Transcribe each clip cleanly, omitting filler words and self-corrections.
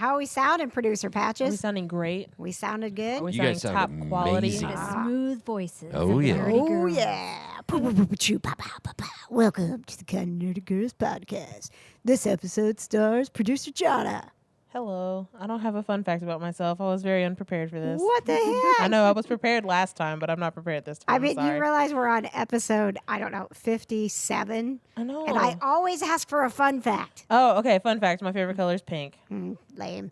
How are we sounding, Producer Patches? Are we sounding great? We sounded good. Are we You guys sounding top sound quality? amazing. Smooth voices. Oh, of yeah. nerdy Oh, girls. yeah. Welcome to the Kinda Nerdy Girls podcast. This episode stars producer Johna. Hello. I don't have a fun fact about myself. I was very unprepared for this. What the heck? I know I was prepared last time, but I'm not prepared this time. I mean, I'm sorry. you realize we're on episode, 57? I know. And I always ask for a fun fact. Oh, okay. Fun fact. My favorite color is pink. Lame.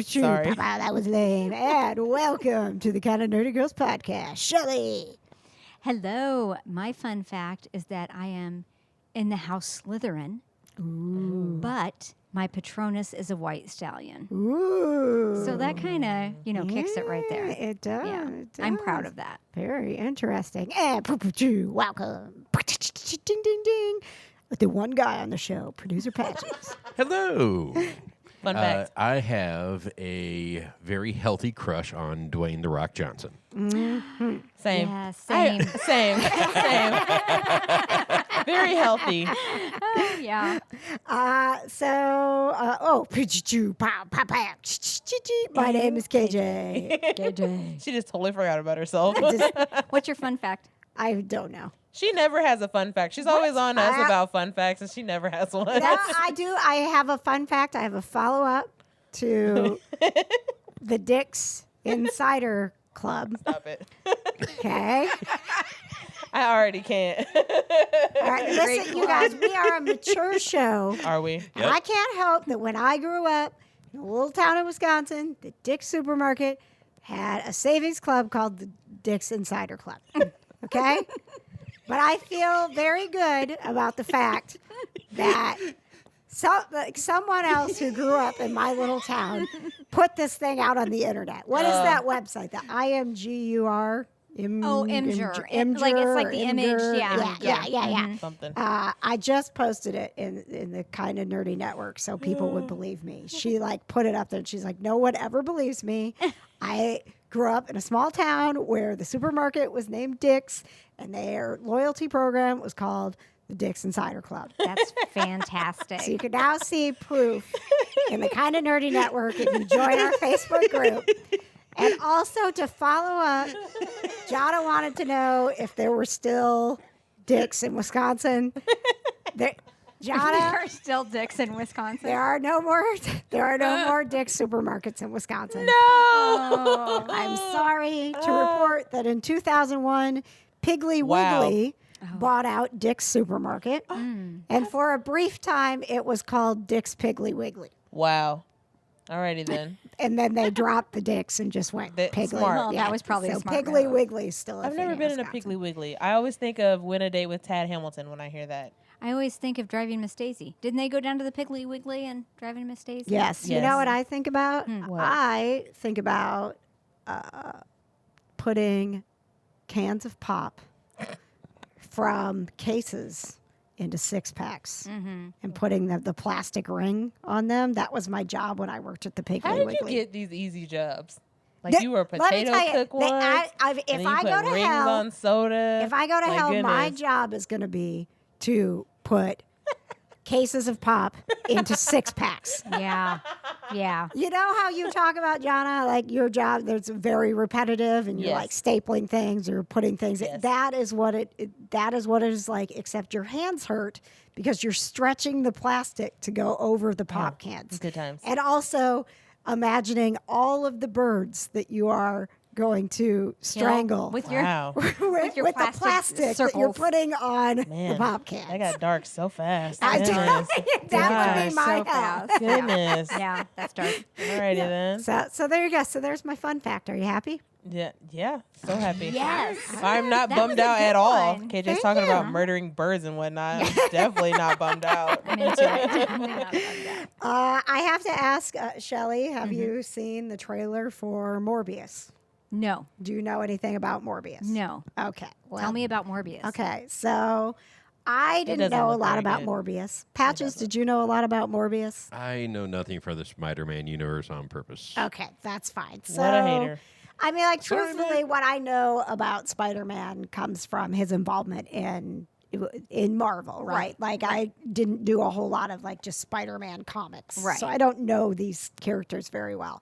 Sorry. That was lame. And welcome to the Kinda Nerdy Girls podcast. Shelley. Hello. My fun fact is that I am in the house Slytherin, but my Patronus is a white stallion. Ooh. So that kind of, kicks it right there. It does. Yeah, It does. I'm proud of that. Very interesting. And welcome. Ding, ding, ding. With the one guy on the show, producer Patches. Hello. Fun fact. I have a very healthy crush on Dwayne "The Rock" Johnson. Same. Yeah, same. Same. Very healthy. Oh, yeah. My name is KJ. She just totally forgot about herself. What's your fun fact? I don't know. She never has a fun fact. She's always on us about fun facts, and she never has one. No, I do. I have a fun fact. I have a follow-up to the Dick's Insider Club. Stop it. Okay? I already can't. All right, listen, you guys, we are a mature show. Are we? And I can't help that when I grew up in a little town in Wisconsin, the Dick's Supermarket had a savings club called the Dick's Insider Club. Okay? But I feel very good about the fact that someone else who grew up in my little town put this thing out on the internet. What is that website? The IMGUR? Imgur. Like, it's like the image. Yeah. Something. I just posted it in the Kinda Nerdy Network so people would believe me. She put it up there and she's like, no one ever believes me. I grew up in a small town where the supermarket was named Dick's and their loyalty program was called the Dick's Insider Club. That's fantastic. So you can now see proof in the Kinda Nerdy Network if you join our Facebook group. And also to follow up, Johna wanted to know if there were still Dick's in Wisconsin. There Johna, are still Dicks in Wisconsin. there are no more Dick's supermarkets in Wisconsin. No. Oh. I'm sorry to report that in 2001, Piggly Wiggly bought out Dick's Supermarket. And for a brief time, it was called Dick's Piggly Wiggly. Wow. Alrighty then. And then they dropped the Dicks and just went Piggly. Smart. Well, that was probably a so smart Piggly move. Wiggly's still a I've thing never been in a Wisconsin. Piggly Wiggly. I always think of Win a Date with Tad Hamilton when I hear that. I always think of Driving Miss Daisy. Didn't they go down to the Piggly Wiggly and Driving Miss Daisy? Yes. You Yes. know what I think about? What? I think about putting cans of pop from cases into 6-packs and putting the plastic ring on them. That was my job when I worked at the Piggly How did Wiggly. you get these easy jobs? Like you were a Let me potato tell you, cook once. if and then you I put go to rings hell, on soda. if I go to My hell, my goodness. job is going to be to put cases of pop into 6-packs. Yeah. Yeah. You know how you talk about, Johna, like your job that's very repetitive and you're Yes. like stapling things or putting things. Yes. That is what it is like, except your hands hurt because you're stretching the plastic to go over the pop cans. Good times. And also imagining all of the birds that you are going to strangle With your Wow. with your the plastic plastic that you're circles. putting on Man, the pop cans. That got dark so fast. I Goodness. that would be Gosh, my so hell. fast. Goodness. Yeah, that's dark. Alrighty then. So there you go. So there's my fun fact. Are you happy? Yeah. So happy. Yes. I'm not That bummed was a out good at all. one. KJ's Thank talking you. about murdering birds and whatnot. I'm definitely not bummed out. I'm into it. I'm not bummed out. I have to ask, Shelley, have you seen the trailer for Morbius? No. Do you know anything about Morbius? No. Okay. Well, Tell me about Morbius. Okay. So I didn't doesn't know a look lot very about good. Morbius. Patches, did you know a lot about Morbius? I know nothing for the Spider-Man universe on purpose. Okay, that's fine. So, What a hater. I mean, like, Sorry, truthfully, what I know about Spider-Man comes from his involvement in in Marvel, right? Like I didn't do a whole lot of like just Spider-Man comics, Right. so I don't know these characters very well.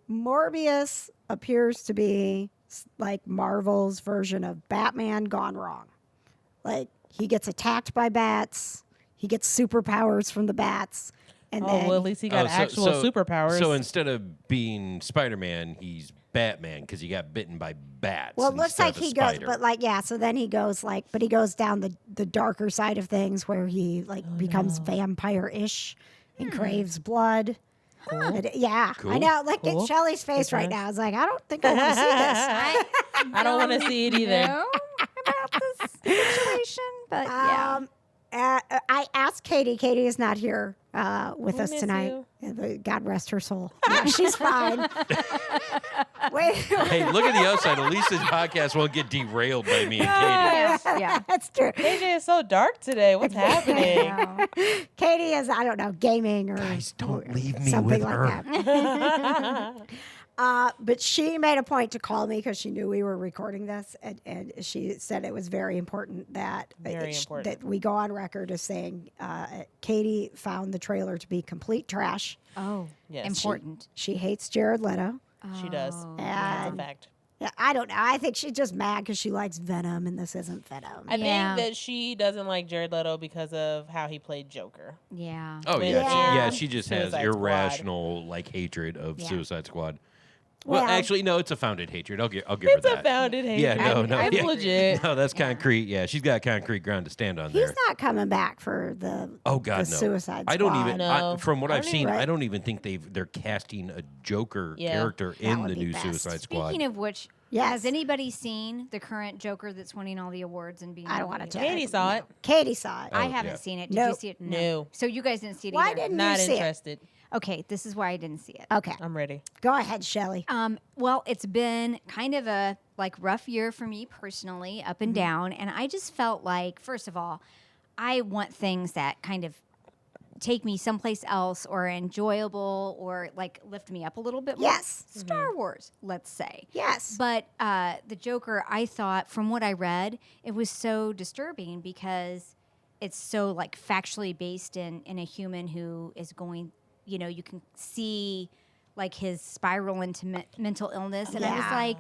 Morbius appears to be like Marvel's version of Batman gone wrong. Like he gets attacked by bats, he gets superpowers from the bats, and then well, at least he got actual superpowers. So instead of being Spider-Man, he's Batman because he got bitten by bats. well, it looks instead like of a he goes, spider. but like so then he goes like, but he goes down the darker side of things where he like becomes vampire-ish and craves blood. Yeah, Cool. I know. Look Cool. at Shelley's face right now. It's like I don't think I want to see this. I don't want to see it either. know about this situation, but yeah. I asked Katie. Katie is not here with us miss tonight. you. God rest her soul. Yeah, she's fine. Wait, Hey, look at the outside. At least this podcast won't get derailed by me and Katie. Yeah. that's true. AJ is so dark today. What's happening? No. Katie is, I don't know, gaming or Guys, don't leave me something with like her. that. But she made a point to call me because she knew we were recording this, and she said it was very important that Very important. that we go on record as saying Katie found the trailer to be complete trash. Oh, Yes. important. She hates Jared Leto. She does. Oh. That's a And fact. yeah, I don't know. I think she's just mad because she likes Venom, and this isn't Venom. I Yeah. think that she doesn't like Jared Leto because of how he played Joker. Yeah. Oh When yeah, Yeah. she just has Suicide Squad. irrational like hatred of Yeah. Suicide Squad. Well, Well- actually, no, it's a founded hatred. I'll give her It's that. a founded hate. Yeah, no, I'm yeah. legit. No, that's concrete. Yeah, she's got concrete ground to stand on He's there. not coming back for the Oh God, the no! Suicide I don't Squad. even. No. From what I I've don't seen, even- I don't even think they're casting a Joker Yeah. character That in would the be new best. Suicide Squad. Speaking of which, Yes. has anybody seen the current Joker that's winning all the awards and being? I don't wanna nominated? tell Katie saw it. Katie saw it. I Oh, haven't yeah. seen it. Did No. you see it? No. So you guys didn't see it Why either. didn't Not you see it? interested. Okay, this is why I didn't see it. Okay, I'm ready. go ahead, Shelley. Well, it's been kind of a like rough year for me personally, up and down, and I just felt like, first of all, I want things that kind of take me someplace else or enjoyable or like lift me up a little bit more. Yes. Star Wars, let's say. Yes. But the Joker, I thought, from what I read, it was so disturbing because it's so like factually based in a human who is going, you can see like his spiral into mental illness. And I was Yeah. like,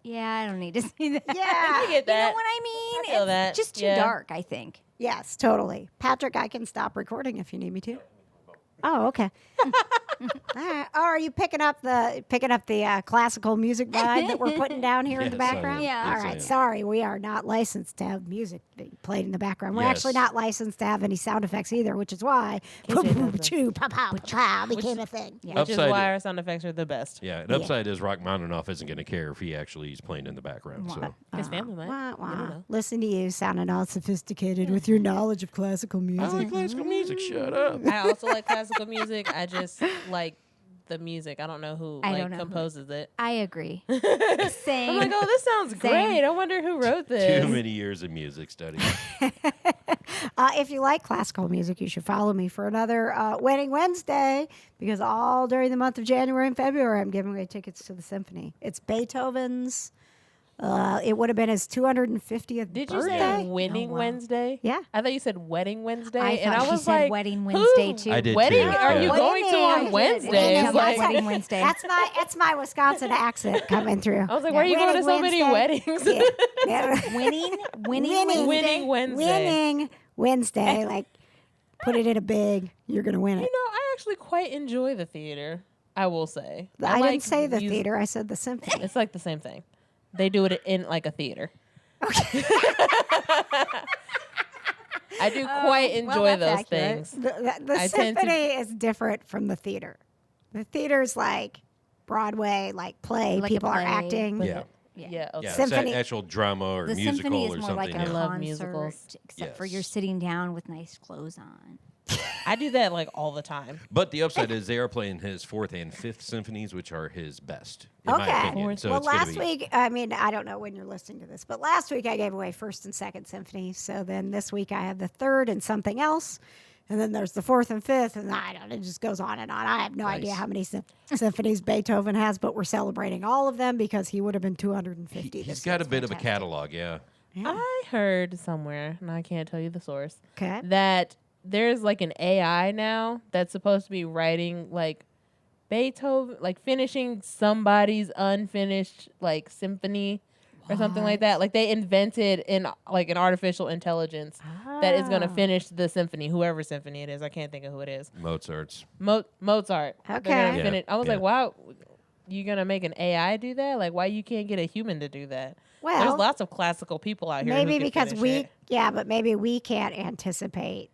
I don't need to see that. Yeah. I get You know that. what I mean? I feel It's that. just too Yeah. dark, I think. Yes, totally. Patrick, I can stop recording if you need me to. Oh, okay. All right. Oh, are you picking up the classical music vibe that we're putting down here in the Yes, I am. background? Yeah. All Yes, I right. am. Sorry, we are not licensed to have music being played in the background. We're Yes. actually not licensed to have any sound effects either, which is why choo pow pow pow became a thing. Yeah. Which is Upside- why our sound effects are the best. Yeah, and upside is Rachmaninoff isn't going to care if he actually is playing in the background. So His family might. Wah, You wah. don't know. Listen to you sounding all sophisticated with your knowledge of classical I music. like classical music. Shut up. I also like classical music. I just like the music. I don't know who I don't know who. composes it. I agree. I'm Same. like, oh, this sounds Same. great. I wonder who wrote this. Too many years of music study. If you like classical music, you should follow me for another Wedding Wednesday because all during the month of January and February, I'm giving away tickets to the symphony. It's Beethoven's. It would have been his 250th Did you birthday. say Winning Oh, wow. Wednesday? Yeah. I thought you said Wedding Wednesday. I and thought I she was said like, Wedding Wednesday, who? too. I did Wedding? too, Are yeah. you going to Winning. on Wednesday? Winning. Like That's Wedding Wednesday. That's my Wisconsin accent coming through. I was like, why are you going to so many weddings? Yeah. Yeah. Winning Winning. Winning Wednesday. Winning Wednesday. Like, put it in a big. You're gonna win it. I actually quite enjoy the theater. I will say. I like didn't say the music. theater. I said the symphony. It's like the same thing. They do it in like a theater. I do quite well, enjoy that's those accurate. things. The I tend to- symphony is different from the theater. The theater's like Broadway, like play. Like a People play, are acting. but- Yeah. Yeah. Okay. Yeah, it's Symphony- that actual drama or The musical symphony is or more something. like a yeah. I love concert, musicals. except for Yes. you're sitting down with nice clothes on. I do that like all the time. But the upside is they are playing his fourth and fifth symphonies, which are his best, in my Okay. opinion. So well, it's gonna last be, week, I mean, I don't know when you're listening to this, but last week I gave away first and second symphonies. So then this week I have the third and something else. And then there's the fourth and fifth, and I don't know, it just goes on and on. I have no idea Nice. how many symphonies Beethoven has, but we're celebrating all of them because he would have been 250. he's this got year. a bit of a Fantastic. catalog, yeah. I heard somewhere, and I can't tell you the source, Okay. that there's like an AI now that's supposed to be writing like Beethoven, like finishing somebody's unfinished like symphony or something like that. Like they invented an artificial intelligence that is going to finish the symphony, whoever symphony it is. I can't think of who it is. Mozart's. Mozart. They're Okay. gonna Yeah, finish. I was yeah. like, wow, you gonna make an AI do that? Like, why you can't get a human to do that? Well, There's lots of classical people out here. maybe who can because finish it. but maybe we can't anticipate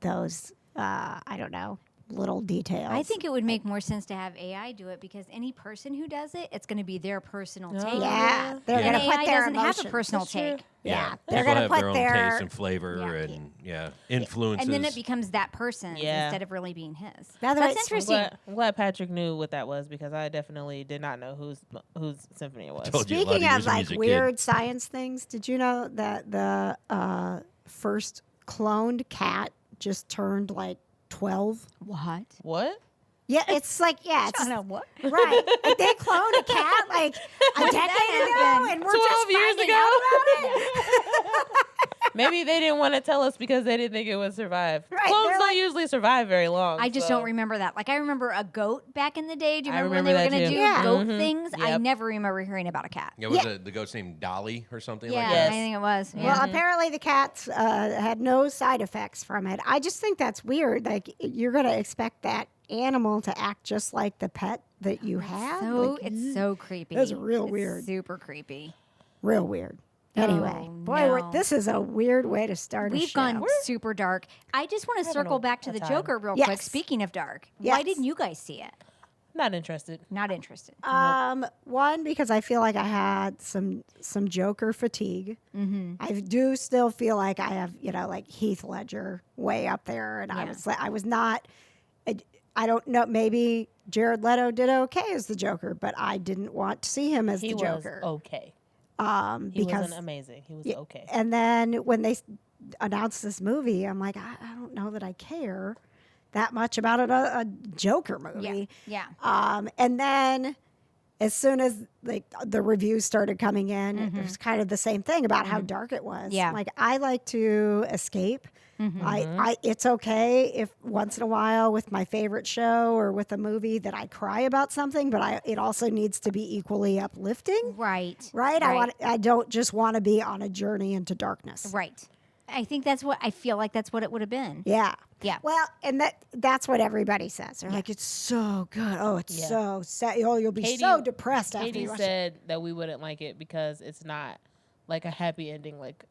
those, I don't know, little details. I think it would make more sense to have AI do it because any person who does it, it's going to be their personal Oh, take. Yeah, they're Yeah. going to And put AI their doesn't have a emotions. personal That's true. take. Yeah, They're they're going to have put their own their taste and flavor and influences. And then it becomes that person's Yeah. instead of really being his. By the way, That's it's- interesting. I'm glad Patrick knew what that was because I definitely did not know whose symphony it was. Told you a lot Speaking of of years of like music, kid. weird science things, did you know that the first cloned cat just turned like 12? What? What? Yeah, it's like it's Johna, what? right. Like they cloned a cat like a decade ago, happen? and we're just 12 years finding ago? out about it. Maybe they didn't want to tell us because they didn't think it would survive. Right, Clones they're don't like- usually survive very long. I just so- don't remember that. Like I remember a goat back in the day. Do you I remember when they were remember going that to too. do Yeah. goat Mhm. things? I Yep. never remember hearing about a cat. Yeah, was Yeah. the goat's name Dolly or something Yeah, like Yes. that? I think it was. Yeah. Well, apparently the cats had no side effects from it. I just think that's weird. Like you're gonna expect that animal to act just like the pet that you have. So Like, it's so creepy. That's real It's weird. Super creepy. real weird. Anyway, Oh, boy, no. this is a weird way to start a We've show. gone super dark. I just want to Having circle a- back to a the time. Joker real Yes. quick. Speaking of dark, why Yes. didn't you guys see it? Not interested. Not interested. One, because I feel like I had some Joker fatigue. Mm-hmm. I do still feel like I have, like Heath Ledger way up there, and Yeah. I was not. I don't know. Maybe Jared Leto did okay as the Joker, but I didn't want to see him as He the was Joker. okay. Because wasn't amazing. He was Yeah, okay. And then when they announced this movie, I'm like, I don't know that I care that much about a Joker movie. Yeah. And then as soon as like the reviews started coming in, it was kind of the same thing about how dark it was. Yeah. Like I like to escape. I it's okay if once in a while with my favorite show or with a movie that I cry about something, but it also needs to be equally uplifting. Right. Right? I don't just want to be on a journey into darkness. Right. I think that's what I feel like. That's what it would have been. Yeah. Yeah. Well, and that's what everybody says. They're like, it's so good. Oh, it's Yeah. so sad. Oh, you'll be Katie- so depressed after Katie you watch it. said that we wouldn't like it because it's not like a happy ending like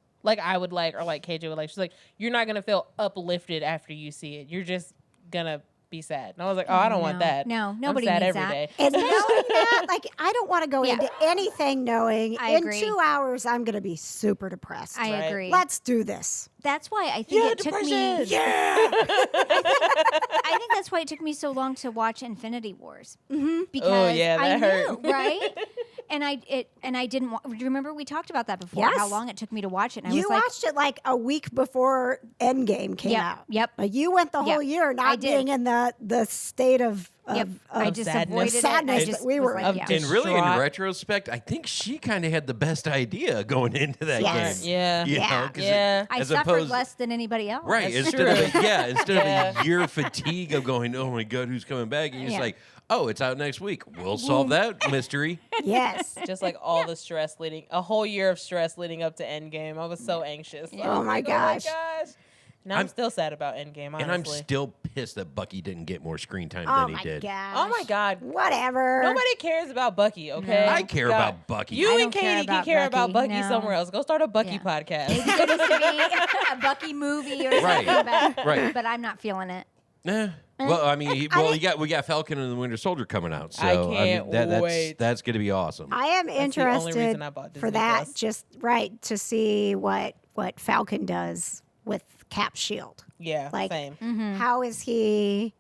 I would like or like KJ would like. She's like, you're not gonna feel uplifted after you see it. You're just gonna be sad. And I was like, oh, I don't want No. that. No, nobody I'm sad needs every that. day. And knowing that, like, I don't want to go Yeah. into anything knowing I in agree. 2 hours I'm going to be super depressed. I Right. agree. Let's do this. That's why I think Yeah, it took me. depression. Yeah. I think that's why it took me so long to watch Infinity Wars. Mm-hmm. Because Oh, yeah, I that hurt. knew, right? And I didn't. Do you remember we talked about that before? Yes. How long it took me to watch it? And I You was like, watched it like a week before Endgame came Yep, out. yep. Like you went the whole Yep, year I not did. being in the state of Yep. I of just sadness. avoided Sadness it. I that just we was were like, in. yeah. And really, in Distraught. retrospect, I think she kind of had the best idea going into that Yes. game. Yeah. You Yeah. know, 'cause Yeah. I as suffered opposed- less than anybody else. Right. That's Instead of true. instead of a year fatigue of going, oh my God, who's coming back? And you're just Yeah. like, oh, it's out next week. We'll solve that mystery. yes. Just like all the stress a whole year of stress leading up to Endgame. I was so anxious. I Oh was my like, gosh. Oh my gosh. Now I'm I'm- still sad about Endgame, honestly. And I'm still pissed that Bucky didn't get more screen time Oh than he my did. gosh. Oh my God. Whatever. Nobody cares about Bucky, okay? I care God. about Bucky. You I and don't care Katie can about care about Bucky, Bucky no. somewhere else. Go start a Bucky Yeah. podcast. It needs to be a Bucky movie or something, Right, but, right. but I'm not feeling it. Well, I mean, we got Falcon and the Winter Soldier coming out, so I can't that's wait. that's going to be awesome. I am That's the only reason interested I bought for Disney that, Plus. just right to see what Falcon does with Cap's shield. Yeah, Like, same. How is he?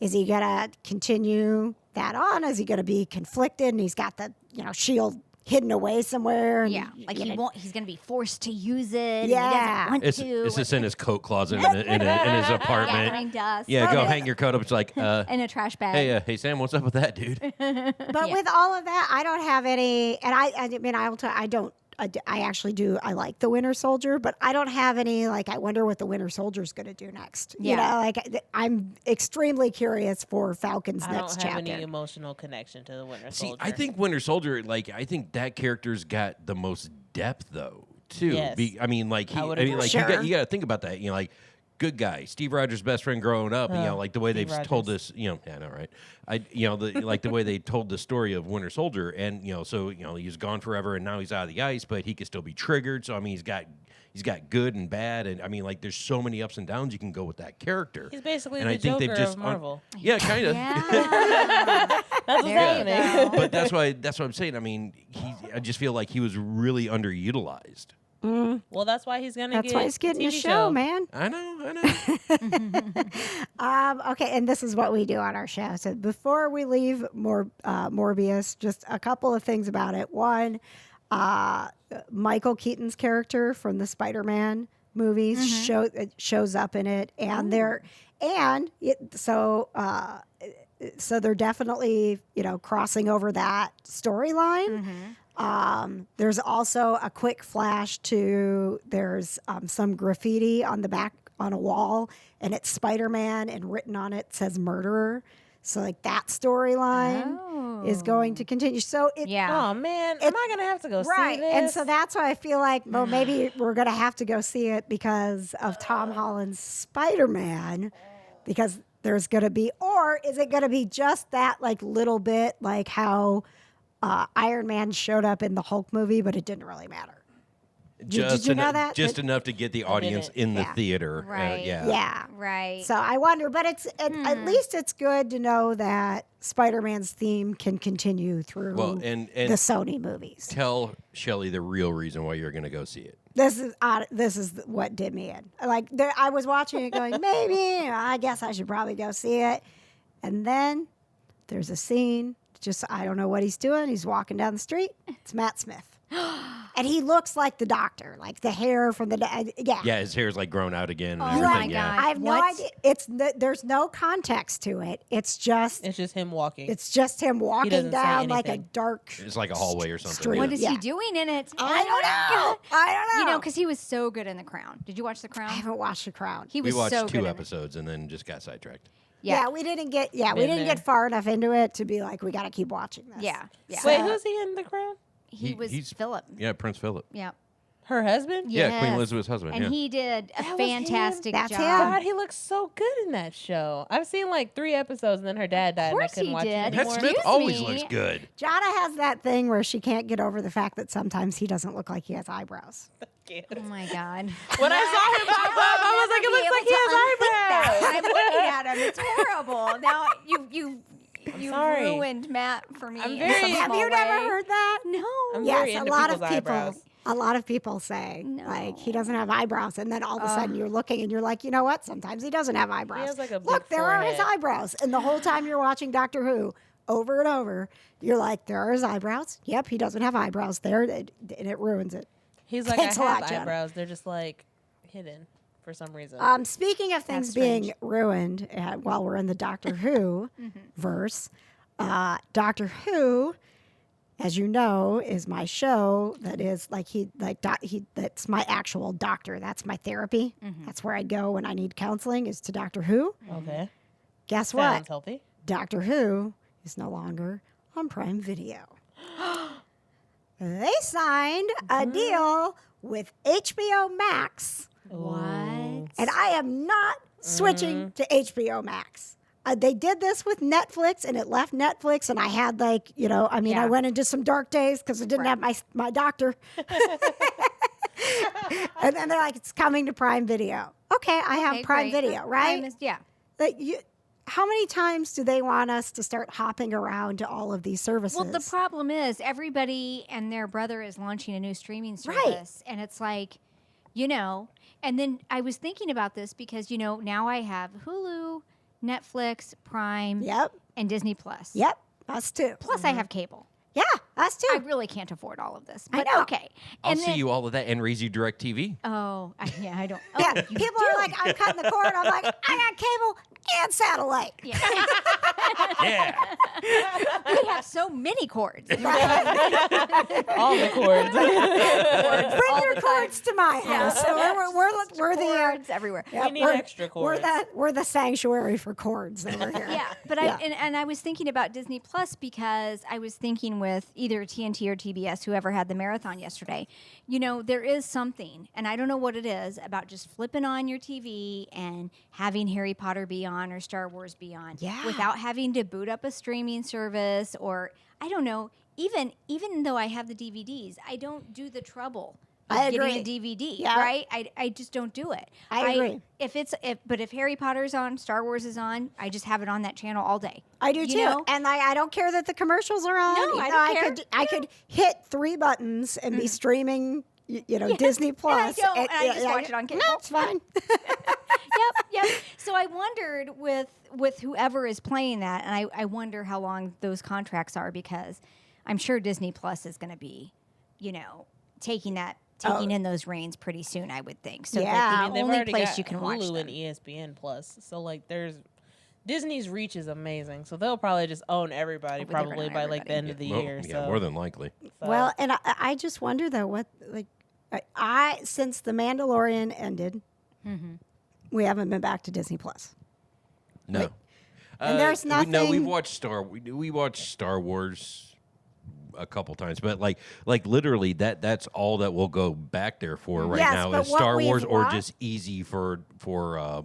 Is he gonna continue that on? Is he gonna be conflicted and he's got the shield hidden away somewhere? And, Yeah, like you he know, won't. He's going to be forced to use it. Yeah. and he doesn't want It's to. just in his coat closet in his apartment. Gathering dust. Yeah, go Okay. hang your coat up. It's like, in a trash bag. hey Sam, what's up with that, dude? But Yeah. with all of that, I don't have any. And I mean, I don't I actually do. I like the Winter Soldier, but I don't have any like. I wonder what the Winter Soldier's going to do next. Yeah. You know, like I'm extremely curious for Falcon's I next don't have chapter. any emotional connection to the Winter See, Soldier. I think Winter Soldier, like, I think that character's got the most depth, though, too. Yes. I mean, like, I would agree. like Sure. you got to think about that. You know, like, good guy, Steve Rogers' best friend growing up. You know, like the way Steve they've told Rogers. this. You know, yeah, I know, right? Like the way they told the story of Winter Soldier, and so he's gone forever, and now he's out of the ice, but he can still be triggered. So I mean, he's got good and bad, and I mean, like, there's so many ups and downs you can go with that character. He's basically and the I think Joker they've just of Marvel. yeah, kind of. Yeah. That's what's There you happening. go. But that's what I'm saying. I mean, I just feel like he was really underutilized. Well, that's why he's gonna That's get why he's getting a a TV show, man. I know. Okay, and this is what we do on our show. So before we leave Morbius, just a couple of things about it. One, Michael Keaton's character from the Spider-Man movies shows up in it, and so they're definitely crossing over that storyline. There's also a quick flash to there's some graffiti on the back on a wall, and it's Spider-Man, and written on it says murderer. So like that storyline is going to continue. So it Yeah. Oh man, am I gonna have to go right, see this? and so that's why I feel like well maybe we're gonna have to go see it because of Tom Holland's Spider-Man, because there's gonna be, or is it gonna be just that like little bit like how Iron Man showed up in the Hulk movie, but it didn't really matter. Did you know that? Just enough to get the audience in the Yeah. theater. Right. Yeah. Right. So I wonder, but at least it's good to know that Spider-Man's theme can continue through Well, and the Sony movies. tell Shelley the real reason why you're going to go see it. This is what did me in. Like I was watching it, going, maybe I guess I should probably go see it, and then there's a scene. Just I don't know what he's doing. He's walking down the street. It's Matt Smith. And he looks like the Doctor, like the hair from the Yeah, his hair's like grown out again and Oh everything. my Yeah. God. I have no What? idea. There's no context to it. It's just him walking. him walking doesn't say down like a anything. dark. It's like a hallway or something. street. What yeah. is Yeah. he doing in it? I don't know. I don't know. You know, because he was so good in The Crown. Did you watch The I Crown? haven't watched The Crown. He We was watched so good 2 in it. episodes and then just got sidetracked. Yeah, we didn't get far enough into it to be like we got to keep watching this. Yeah. Yeah. Wait, who's he in The Crown? He was he's- Philip. Yeah, Prince Philip. Yeah. Her husband? Yeah, Queen Yes. Elizabeth's husband. And yeah. he did a That was him? fantastic That's job. him. God, he looks so good in that show. I've seen like 3 episodes, and then her dad died, and I course couldn't he watch did. it Matt anymore. Smith Excuse always me. looks good. Jonna has that thing where she can't get over the fact that sometimes he doesn't look like he has eyebrows. Oh my God. When I saw him pop up, I was like, it looks like he has eyebrows. I'm looking at him. It's horrible. Now you sorry. ruined Matt for me. I'm in very- some Have small you never way. heard that? No. I'm very Yes, into people's eyebrows. a lot of people say like he doesn't have eyebrows, and then all of a sudden you're looking and you're like, you know what? Sometimes he doesn't have eyebrows. has, like, a big Look, there are his forehead. eyebrows, and the whole time you're watching Doctor Who over and over, you're like, there are his eyebrows. Yep, he doesn't have eyebrows there, and it ruins it. He's like, Thanks a I have lot, Jenna. eyebrows. They're just like hidden for some reason. Speaking of things That's being strange. ruined while we're in the Doctor Who verse, Doctor Who, as you know, is my show that is that's my actual doctor. That's my therapy. That's where I go when I need counseling is to Doctor Who. Okay. Guess Sounds what? healthy. Doctor Who is no longer on Prime Video. They signed a deal with HBO Max. What? And I am not switching to HBO Max. They did this with Netflix, and it left Netflix, and I had I Yeah. went into some dark days because I didn't have my doctor. And then they're like, it's coming to Prime Video. Okay, I have Okay, Prime great. Video, right? Yeah. How many times do they want us to start hopping around to all of these services? Well, the problem is everybody and their brother is launching a new streaming service. Right. And it's like, and then I was thinking about this because, now I have Hulu, Netflix, Prime, Yep, and Disney Plus. yep, us too. Plus I have cable. Yeah, Us too. I really can't afford all of this, I but know. okay. I'll And see then- you all of that and raise you DirecTV. Oh, I don't. Oh, Yeah, you people do. are like, I'm cutting the cord. I'm like, I got cable and satellite. Yeah. Yeah. We have so many cords. All the cords. Bring all your the time. cords to my house. So we're the Cords everywhere. yeah, We need we're- extra cords. We're the sanctuary for cords over here. Yeah, but Yeah. and I was thinking about Disney Plus because I was thinking with either TNT or TBS, whoever had the marathon yesterday, you know, there is something, and I don't know what it is, about just flipping on your TV and having Harry Potter be on or Star Wars be on, Yeah. without having to boot up a streaming service or I don't know. Even though I have the DVDs, I don't do the trouble. I Getting a agree. DVD, Yeah. right? I just don't do it. I agree. If Harry Potter's on, Star Wars is on, I just have it on that channel all day. I do You too, know? and I don't care that the commercials are on. No, You I know, don't care. I could hit 3 buttons and be streaming, Disney Plus. don't, and I just watch it on cable. No, it's fine. Yep. So I wondered with whoever is playing that, and I wonder how long those contracts are because I'm sure Disney Plus is going to be, taking in those reins pretty soon. I would think. So Yeah. that I mean, the they've only already place got you can watch Hulu them. and ESPN Plus. So like, Disney's reach is amazing. So they'll probably just own everybody Oh, but they're probably gonna by own like the end of the Well, year. yeah, So more than likely. Well, and I just wonder though, what I since the Mandalorian ended, we haven't been back to Disney Plus. No. And there's No, nothing- we watched Star Wars a couple times, but like literally that's all that we'll go back there for right Yes, now but is what Star we've Wars or watched- just easy for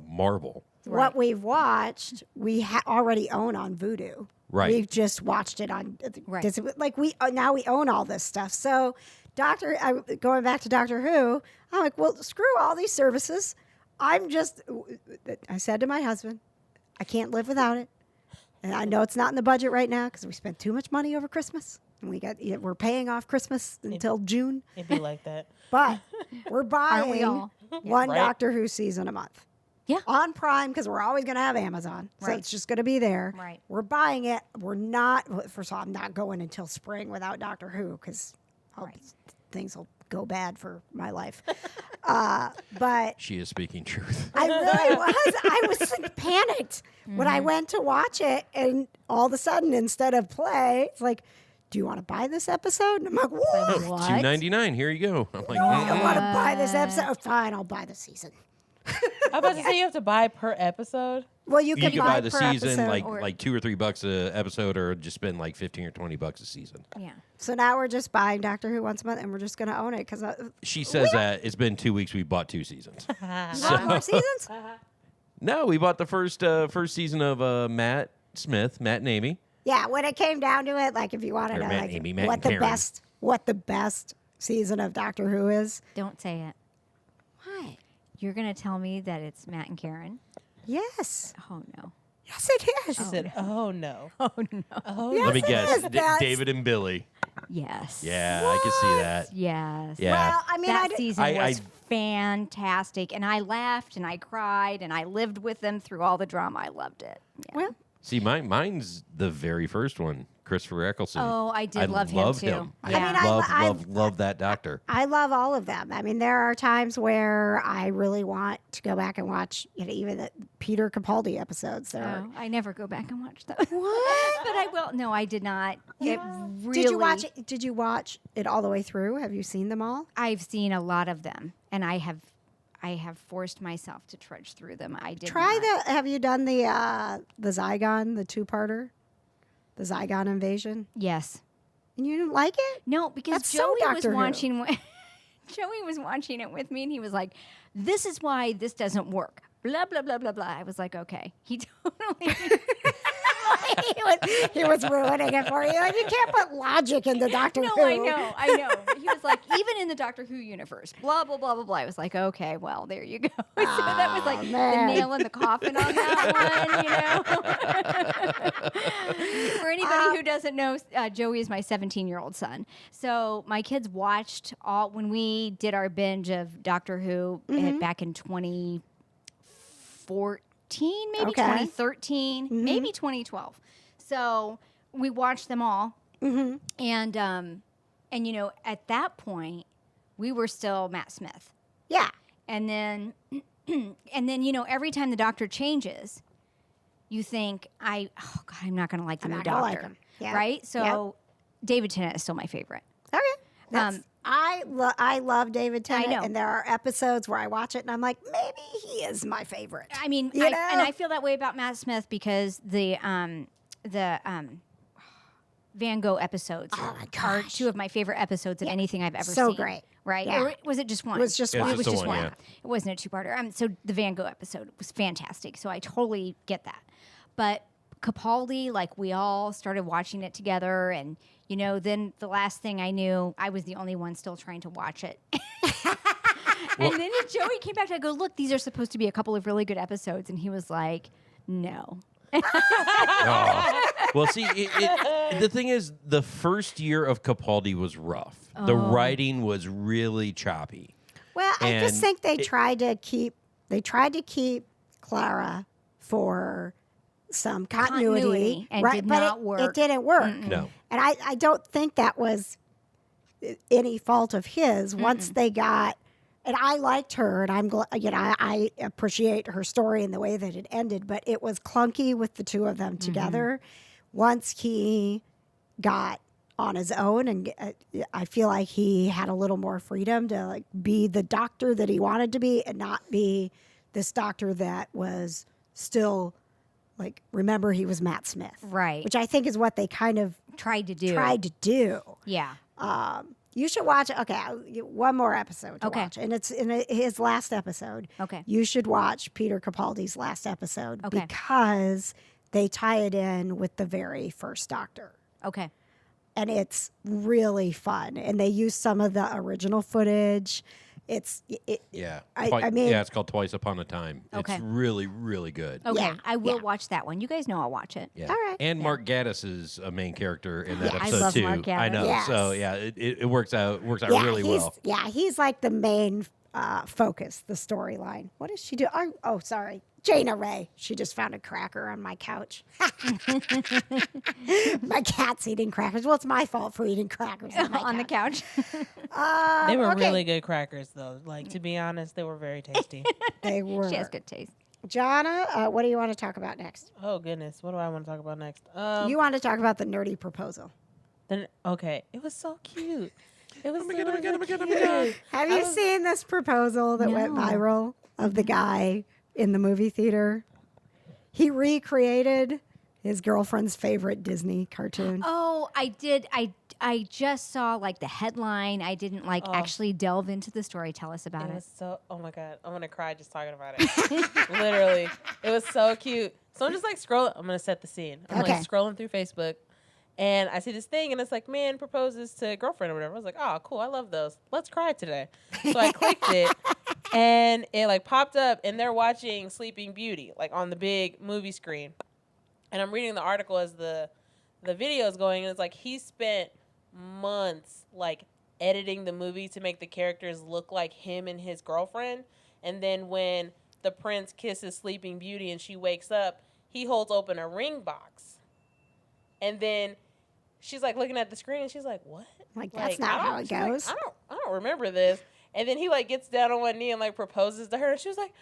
Marvel. What we've watched, we already own on Vudu. Right. We've just watched it on Right. Disney. Like now we own all this stuff. So going back to Doctor Who, I'm like, well, screw all these services. I said to my husband, I can't live without it. And I know it's not in the budget right now because we spent too much money over Christmas. And we're paying off Christmas until June. it'd be like that. But we're Aren't buying we all? one Right. Doctor Who season a month. Yeah. On Prime because we're always going to have Amazon. So Right. it's just going to be there. Right. We're buying it. We're not, first of all, I'm not going until spring without Doctor Who because things will go bad for my life. But She is speaking truth. I really was. I was like, panicked when I went to watch it. And all of a sudden, instead of play, it's like, do you want to buy this episode? And I'm like, whoa. What? $2.99. Here you go. I'm like, I don't want to buy this episode. Oh, fine, I'll buy the season. I was about to say you have to buy per episode. Well, you you can can buy buy the per season episode. like $2 or $3 a episode, or just spend like $15 or $20 a season. Yeah. So now we're just buying Doctor Who once a month, and we're just going to own it because She says that it's been 2 weeks. We bought 2 seasons. more seasons. No, we bought the first season of Matt and Amy. Yeah, when it came down to it, like if you want to Or know Matt like, and Amy, Matt what and the Karen. best season of Doctor Who is. Don't say it. What? You're gonna tell me that it's Matt and Karen? Yes. Oh no. Yes, it is. She said, "Oh no, Oh no. oh Yes, Let me it guess, is. That's- David and Billy. Yes. Yeah, I can see that. Yes. Yeah. Well, I mean, That season I- was fantastic, and I laughed and I cried and I lived with them through all the drama. I loved it. Yeah. well, See, mine's the very first one, Christopher Eccleston. Oh, I did love him loved too. him. Yeah. I I- love that doctor. I love all of them. I mean, there are times where I really want to go back and watch, even the Peter Capaldi episodes. There. Oh, I never go back and watch those. What? But I will. No, I did not. It really. Did you watch it? Did you watch it all the way through? Have you seen them all? I've seen a lot of them, and I have forced myself to trudge through them. I did Try not. the. Have you done the Zygon, the 2-parter, the Zygon invasion? Yes. And you didn't like it? No, because That's so Joey was Doctor Who. watching. Joey was watching it with me, and he was like, "This is why this doesn't work." Blah blah blah blah blah. I was like, "Okay." He totally. he was ruining it for you. Like, you can't put logic into Doctor No, Who. I know. He was like, even in the Doctor Who universe, blah blah blah blah blah. I was like, okay, well, there you go. So that was like man. the nail in the coffin on that one. For anybody who doesn't know, Joey is my 17-year-old son. So my kids watched all when we did our binge of Doctor Who back in 2014, maybe Okay. 2013, maybe 2012. So we watched them all. And at that point, we were still Matt Smith. Yeah. And then, every time the doctor changes, you think, I'm not going to like the new not gonna like doctor. him. Yeah. Right? So David Tennant is still my favorite. Okay. I love David Tennant, know. and there are episodes where I watch it and I'm like, maybe he is my favorite. I mean, You know? and I feel that way about Matt Smith because the Van Gogh episodes Oh my are gosh. two of my favorite episodes of anything I've ever So seen. great. Right? Yeah. Or was it just one? It was just Yeah, one. It was just just the one, one. yeah. It wasn't a two-parter. So the Van Gogh episode was fantastic. So I totally get that. But Capaldi, like we all started watching it together, and then the last thing I knew, I was the only one still trying to watch it. And then Joey came back to, I go, look, these are supposed to be a couple of really good episodes, and he was like, no. Oh. Well, see, the thing is, the first year of Capaldi was rough. The writing was really choppy. Well, I just And think they tried to keep Clara for some continuity, and right? did but not it work. didn't work. No. And I don't think that was any fault of his. Once they got, and I liked her, and I'm glad, I appreciate her story and the way that it ended, but it was clunky with the two of them together. Once he got on his own, and I feel like he had a little more freedom to like be the doctor that he wanted to be, and not be this doctor that was still like, remember, he was Matt Smith, Right. which I think is what they kind of Tried to do. tried to do. Yeah. You should watch it. Okay, one more episode to Okay. watch, and it's in his last episode. Okay. You should watch Peter Capaldi's last episode Okay. because they tie it in with the very first Doctor, Okay. and it's really fun. And they use some of the original footage. Yeah. I mean- yeah, it's called Twice Upon a Time. Okay. It's really, really good. Okay. Yeah, I will yeah. watch that one. You guys know I'll watch it. Yeah. All right. And Mark Gaddis is a main character in that Yeah, I episode love too. Mark I Gaddis. know. Yes. So yeah, it works out really he's, well. Yeah, he's like the main focus, the storyline. What does she do? Oh, sorry. Jaina Ray. She just found a cracker on my couch. My cat's eating crackers. Well, it's my fault for eating crackers on, my On the couch. They were okay. really good crackers, though. Like, to be honest, they were very tasty. They were. She has good taste. Johna, what do you want to talk about next? Oh, goodness. What do I want to talk about next? You want to talk about the nerdy proposal. Then, okay. It was so cute. It was Oh my God, oh my literally God, oh my so God, oh my God. cute. Have you seen this proposal that went No. viral of the guy in the movie theater? He recreated his girlfriend's favorite Disney cartoon. Oh, I did. I just saw like the headline. I didn't like actually delve into the story. Tell us about It it. was so, oh my God, I'm gonna cry just talking about it. Literally, it was so cute. So I'm just like scrolling. I'm gonna set the scene. I'm Okay. like scrolling through Facebook, and I see this thing, and it's like, man proposes to girlfriend or whatever. I was like, oh, cool, I love those. Let's cry today. So I clicked it, and it like popped up, and they're watching Sleeping Beauty like on the big movie screen, and I'm reading the article as the video is going, and it's like he spent months like editing the movie to make the characters look like him and his girlfriend. And then when the prince kisses Sleeping Beauty and she wakes up, he holds open a ring box. And then she's like looking at the screen and she's like, what? Like, that's not I how don't- it she's like, goes. I don't remember this. And then he like gets down on one knee and like proposes to her, and she was like,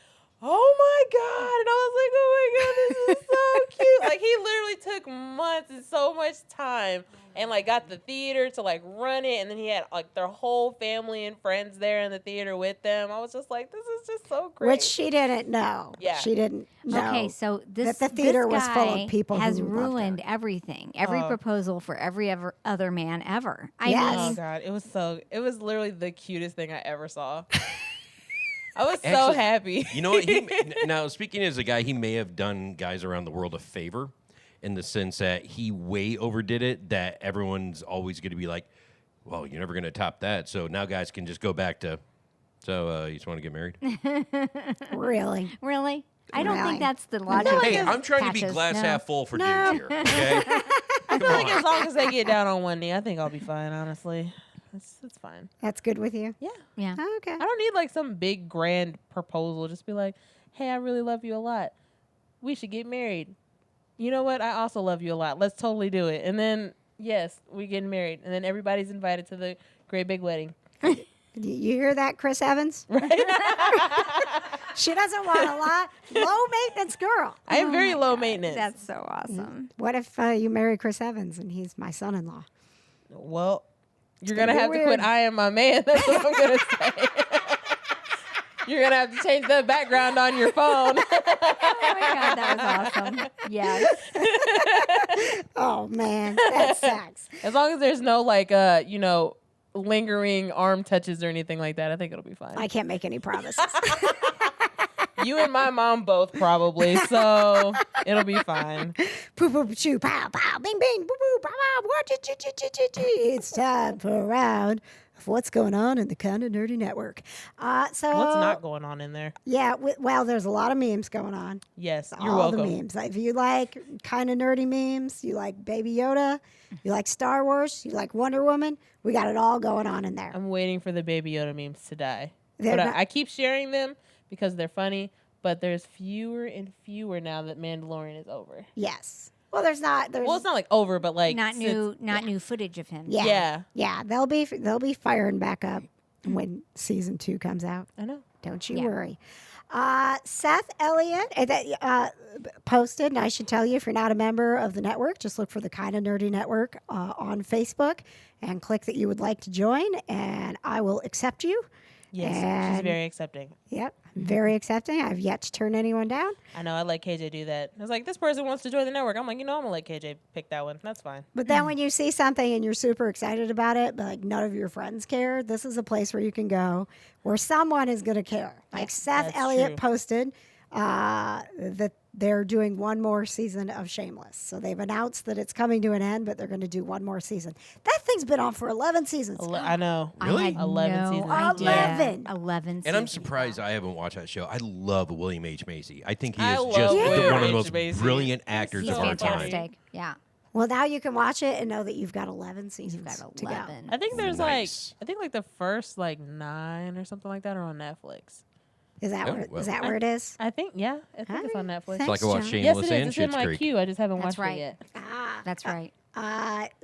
oh my God. And I was like, oh my God, this is so cute. Like, he literally took months and so much time and like got the theater to like run it. And then he had like their whole family and friends there in the theater with them. I was just like, this is just so great. Which she didn't know. Yeah. She didn't know. Okay, so this that the theater this was full of guy people has who loved her. ruined everything, every Oh. proposal for every other man ever. I Yes. Oh mean, God, it was literally the cutest thing I ever saw. I was so Actually, happy. You know what? Now, speaking as a guy, he may have done guys around the world a favor in the sense that he way overdid it, that everyone's always going to be like, well, you're never going to top that. So now guys can just go back to, so you just want to get married? Really? really, I don't Really? think that's the logic. Hey, of I'm trying to be Patches. glass No. half full for No. dudes here, okay? I feel like as on. long as they get down on one knee, I think I'll be fine. Honestly, it's fine. That's good with you? Yeah. Yeah. Oh, okay. I don't need like some big grand proposal. Just be like, hey, I really love you a lot. We should get married. You know what? I also love you a lot. Let's totally do it. And then, Yes, we getting married, and then everybody's invited to the great big wedding. You hear that, Chris Evans? Right? She doesn't want a lot. Low maintenance girl. I am very low maintenance. That's so awesome. What if you marry Chris Evans and he's my son-in-law? Well, you're gonna gonna be have to weird. quit. I am my man. That's what I'm gonna say. You're gonna have to change the background on your phone. Oh my God, that was awesome. Yes. Oh man, that sucks. As long as there's no like lingering arm touches or anything like that, I think it'll be fine. I can't make any promises. You and my mom both probably, so it'll be fine. Poo poo choo pow pow bing bing boo boo pow pow. It's time for a round of what's going on in the Kinda Nerdy Network. So What's not going on in there? Yeah, well, there's a lot of memes going on. Yes, you're All welcome. the memes. If you like Kinda Nerdy memes, you like Baby Yoda, you like Star Wars, you like Wonder Woman, we got it all going on in there. I'm waiting for the Baby Yoda memes to die. They're But not- I keep sharing them because they're funny, but there's fewer and fewer now that Mandalorian is over. Yes. Well, there's not. There's Well, it's not like over, but like Not since- new footage of him. Yeah. Yeah. They'll be firing back up when season 2 comes out. I know. Don't you Yeah. worry. Seth Elliott posted, and I should tell you, if you're not a member of the network, just look for the Kinda Nerdy Network on Facebook and click that you would like to join, and I will accept you. Yes, she's And- very accepting. Yep, I'm very accepting. I've yet to turn anyone down. I know. I let KJ do that. I was like, this person wants to join the network. I'm like, I'm gonna let KJ pick that one. That's fine. But then when you see something and you're super excited about it, but like none of your friends care, this is a place where you can go where someone is going to care. Like Seth That's Elliott true. posted that they're doing one more season of Shameless. So they've announced that it's coming to an end, but they're going to do one more season. That thing's been on for 11 seasons. I know. Really? I had 11 no seasons. idea. 11. 11 seasons. And I'm surprised I haven't watched that show. I love William H. Macy. I think he I is love just William one of the H. most Macy. brilliant actors He's of our time. fantastic. Yeah. Well, now you can watch it and know that you've got 11 seasons Got to go. 11. I think there's Nice. like the first like 9 or something like that are on Netflix. Is that Oh, where, well. is that where it is? I think it's on Netflix. Thanks, It's like I watched John. Yes, Shameless it is. and It's in Schitt's my Creek. queue. I just haven't That's watched right. it yet. That's right.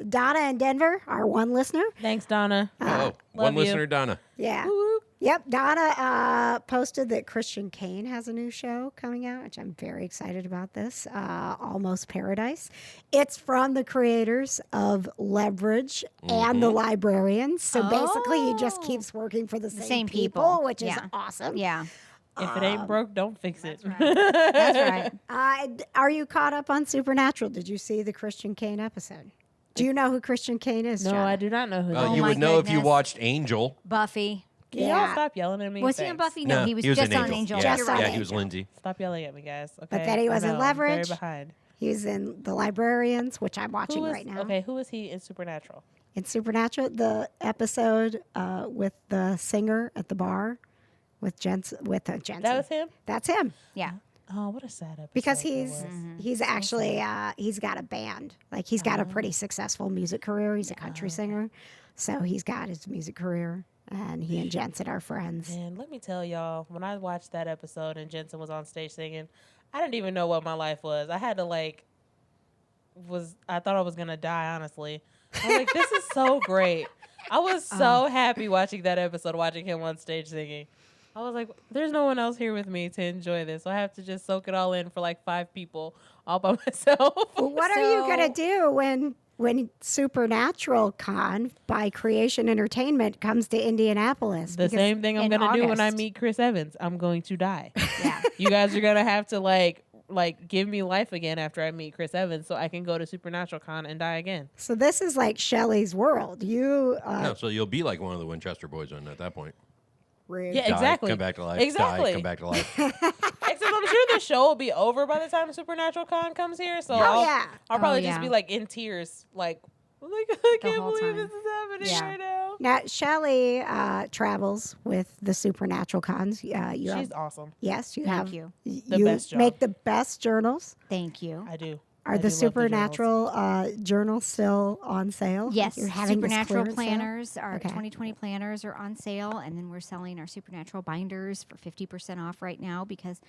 Donna in Denver, our one listener. Thanks, Donna. Oh, Love one you. listener, Donna. Yeah. Woo woo. Yep, Donna posted that Christian Kane has a new show coming out, which I'm very excited about this. Almost Paradise. It's from the creators of Leverage and The Librarians. So basically, he just Oh. keeps working for the same, same people, people. which is Yeah. awesome. Yeah. If it ain't broke, don't fix it. That's right. Are you caught up on Supernatural? Did you see the Christian Kane episode? Do you know who Christian Kane is, No, John? I do not know who that You is. my would know if you goodness. watched Angel. Buffy. Can y'all stop yelling at me? Was he on Thanks. Buffy? No, he was just in on Angel. Yeah, Just on yeah, he was Angel. Lindsay. Stop yelling at me, guys. Okay. But then he was I in know, I'm Leverage. Very behind. He's in The Librarians, which I'm watching Who is, right now. Okay, who is he in Supernatural? In Supernatural, the episode with the singer at the bar with Jensen. Jensen. That was him? That's him Yeah. Oh, what a sad episode. because that he's was. he's actually he's got a band. Like he's got a pretty successful music career. He's a country singer, so he's got his music career. And he and Jensen are friends. Man, let me tell y'all, when I watched that episode and Jensen was on stage singing, I didn't even know what my life was. I had to I thought I was gonna die, honestly. I was like, this is so great. I was so happy watching that episode, watching him on stage singing. I was like, there's no one else here with me to enjoy this. So I have to just soak it all in for like 5 people all by myself. Well, what are you gonna So- do when Supernatural Con by Creation Entertainment comes to Indianapolis? The Because- same thing I'm in gonna do when I August. meet Chris Evans. I'm going to die. Yeah. You guys are gonna have to like give me life again after I meet Chris Evans, so I can go to Supernatural Con and die again. So this is like Shelley's world. You No, so you'll be like one of the Winchester boys at that point. rude. Yeah, Die, exactly. Come back to life. Exactly. Die, come back to life. Except I'm sure the show will be over by the time Supernatural Con comes here. So Oh, yeah. I'll probably Oh, just yeah. be like in tears, like I can't whole believe time. this is happening Yeah. right now. Now Shelley travels with the Supernatural Cons. You She's have, awesome. yes, you Thank have you. The best job. make the best journals. Thank you. I do. Are I the do love journals. Supernatural journals still on sale? Yes, You're having this Supernatural clearance sale? planners, our Okay. 2020 planners are on sale, and then we're selling our Supernatural binders for 50% off right now because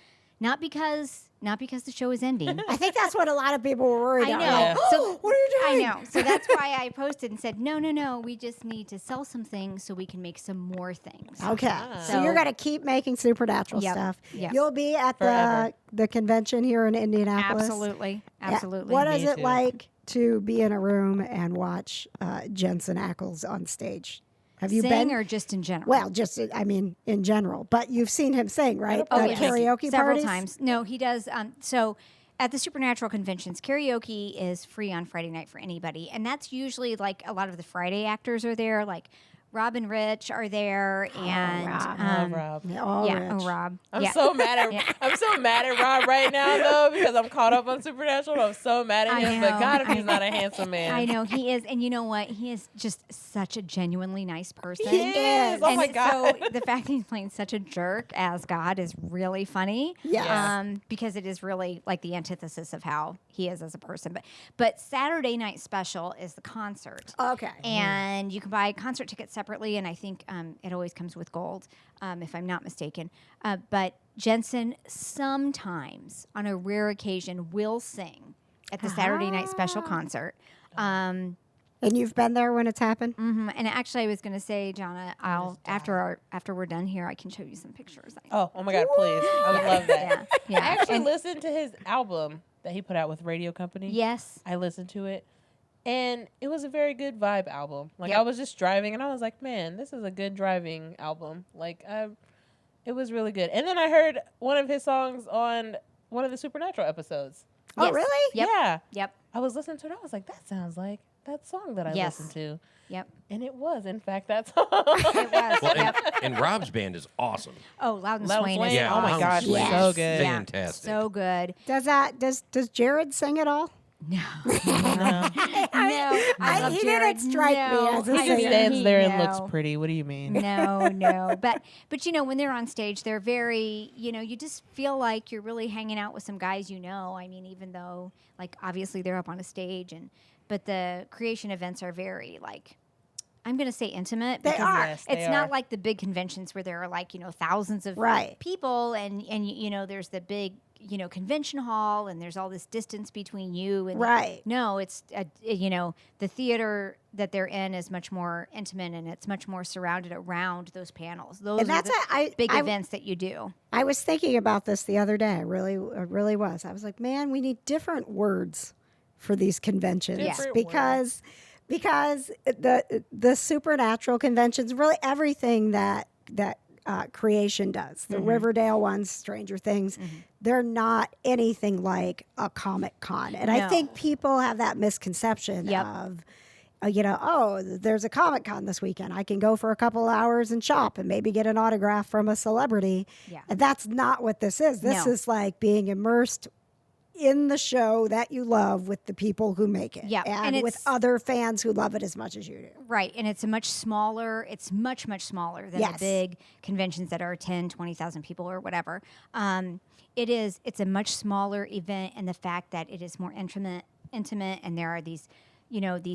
Not because the show is ending. I think that's what a lot of people were worried I about. know. Like, So what are you doing? I know. So that's why I posted and said, no. We just need to sell some things so we can make some more things. Okay. So So- you're going to keep making supernatural Yep. stuff. Yep. You'll be at Forever. the convention here in Indianapolis. Absolutely. Yeah. Absolutely. What is Me it too. like to be in a room and watch Jensen Ackles on stage? Have you Sing been? or just in general? Well, just I mean, in general. But you've seen him sing, right? Oh, The yes. karaoke several parties? times. No, he does. So at the Supernatural conventions, karaoke is free on Friday night for anybody, and that's usually like a lot of the Friday actors are there, like Rob and Rich are there, and Rob. Love Rob. Oh, yeah, Rich. Rob. I'm yeah. so mad at Yeah. I'm so mad at Rob right now though because I'm caught up on Supernatural. I'm so mad at I him, but know. God, if he's not a handsome man. I know he is, and you know what? He is just such a genuinely nice person. He is. Oh and my God. so the fact that he's playing such a jerk as God is really funny. Yes. Because it is really like the antithesis of how he is as a person. But Saturday night special is the concert. Okay. And you can buy concert tickets separately, and I think it always comes with gold, if I'm not mistaken. But Jensen sometimes, on a rare occasion, will sing at the Saturday night special concert. And you've been there when it's happened? And actually, I was going to say, Johna, after we're done here, I can show you some pictures. Oh my God, please. I would love that. Yeah, yeah. I actually And- listened to his album that he put out with Radio Company. Yes. I listened to it. And it was a very good vibe album. Like Yep. I was just driving and I was like, man, this is a good driving album. Like it was really good. And then I heard one of his songs on one of the Supernatural episodes. Oh, Yes. really? Yep. Yeah. Yep. I was listening to it. I was like, that sounds like that song that I Yes. listened to. Yep. And it was, in fact, that song. It was. Well, Yep. and Rob's band is awesome. Oh, Loud and Loud and Swain Swain. is Yeah, Oh my Loud gosh, and Swain Yes. so is good. Yeah. Fantastic. So good. Does Jared sing at all? No. No. No. I love he Jared. didn't strike me No. as a He singer. just stands there and No. looks pretty. What do you mean? No. But you know, when they're on stage, they're very, you just feel like you're really hanging out with some guys you know. I mean, even though like obviously they're up on a stage but the creation events are very like I'm going to say intimate They because are. Yes, it's they not are. like the big conventions where there are like, thousands of Right. people and there's the big, convention hall and there's all this distance between you and Right. no, it's the theater that they're in is much more intimate and it's much more surrounded around those panels. Those And are that's the big events that you do. I was thinking about this the other day. I really was. I was like, man, we need different words for these conventions Different because the supernatural conventions, really everything that creation does. The Riverdale ones, Stranger Things, they're not anything like a Comic Con, and I No. think people have that misconception Yep. of. There's a Comic Con this weekend. I can go for a couple hours and shop and maybe get an autograph from a celebrity. Yeah. And that's not what this is. This No. is like being immersed in the show that you love with the people who make it. Yeah, And, and with it's- other fans who love it as much as you do. Right, and it's much, much smaller than Yes. the big conventions that are 10, 20,000 people or whatever. It's a much smaller event in the fact that it is more intimate and there are these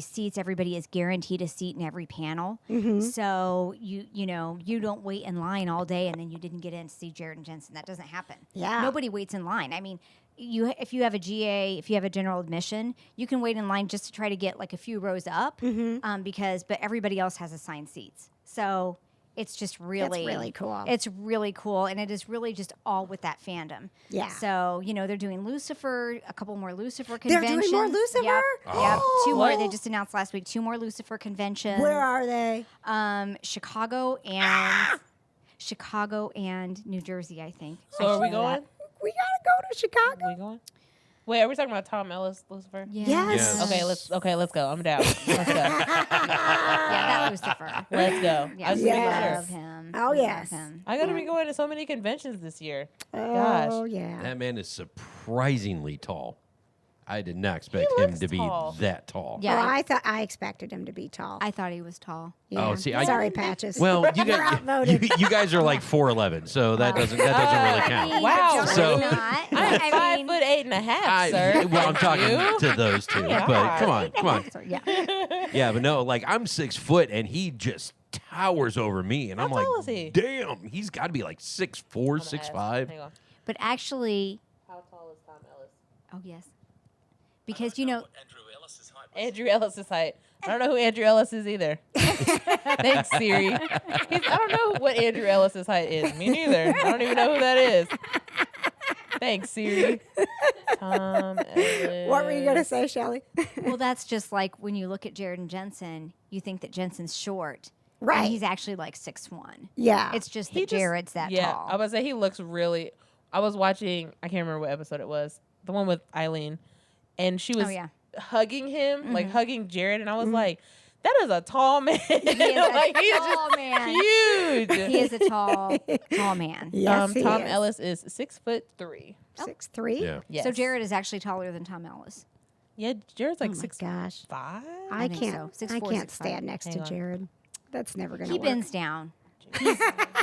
seats, everybody is guaranteed a seat in every panel. So you don't wait in line all day and then you didn't get in to see Jared and Jensen. That doesn't happen. Yeah. Nobody waits in line. I mean, if you have a GA, if you have a general admission, you can wait in line just to try to get like a few rows up but everybody else has assigned seats. So it's just really really cool. It's really cool, and it is really just all with that fandom. Yeah. So they're doing Lucifer, a couple more Lucifer They're conventions. doing more Lucifer? Yep. Yep. Oh. 2 more. They just announced last week 2 more Lucifer conventions. Where are they? Chicago and New Jersey, I think. So are we going? We got to go to Chicago. Are we going? Wait, are we talking about Tom Ellis, Lucifer? Yes. Yes. Okay, let's go. I'm down. Let's go. Yeah, that Lucifer. Let's go. Yeah, I was we making Yes. sure. love him. Oh, We love yes. him. I gotta be going to so many conventions this year. Oh, Gosh. yeah. That man is surprisingly tall. I did not expect He him looks to be tall. that tall. Yeah. Oh, I expected him to be tall. I thought he was tall. Yeah. Oh, see, Sorry, Patches. Well, you You're guys, outvoted. you guys are like 4'11", so that doesn't really count. Wow. So- not. I'm I mean, 5'8.5", sir. Well, I'm talking You? to those two, Yeah. but come on. Yeah. Yeah, but no, like I'm 6 foot and he just towers over me, and I'm How like, tall is he? damn, he's got to be like 6'4", 6'5". Hang on. But actually, How tall is Tom Ellis? oh yes, because you know, Andrew Ellis's height. I don't know who Andrew Ellis is either. Thanks, Siri. I don't know what Andrew Ellis's height is. Me neither. I don't even know who that is. Thanks, Siri. Tom Ellis. What were you going to say, Shelley? well, that's just like when you look at Jared and Jensen, you think that Jensen's short, Right. And he's actually like 6'1". Yeah. It's just He that just- Jared's that yeah, tall. I was say he looks really. I was watching. I can't remember what episode it was. The one with Eileen, and she was Oh, yeah. hugging him, like hugging Jared, and I was like, "That is a tall man. He is like, a he is tall just man. huge." He is a tall man. Yes, he Tom is. Ellis is 6'3". 6'3"? Yeah. Yes. So Jared is actually taller than Tom Ellis. Yeah, Jared's like Oh my 6'5". gosh. I I think can't. so. I 6'4", can't 6'5". stand next Hang to on. Jared. That's never going to He work. bends down.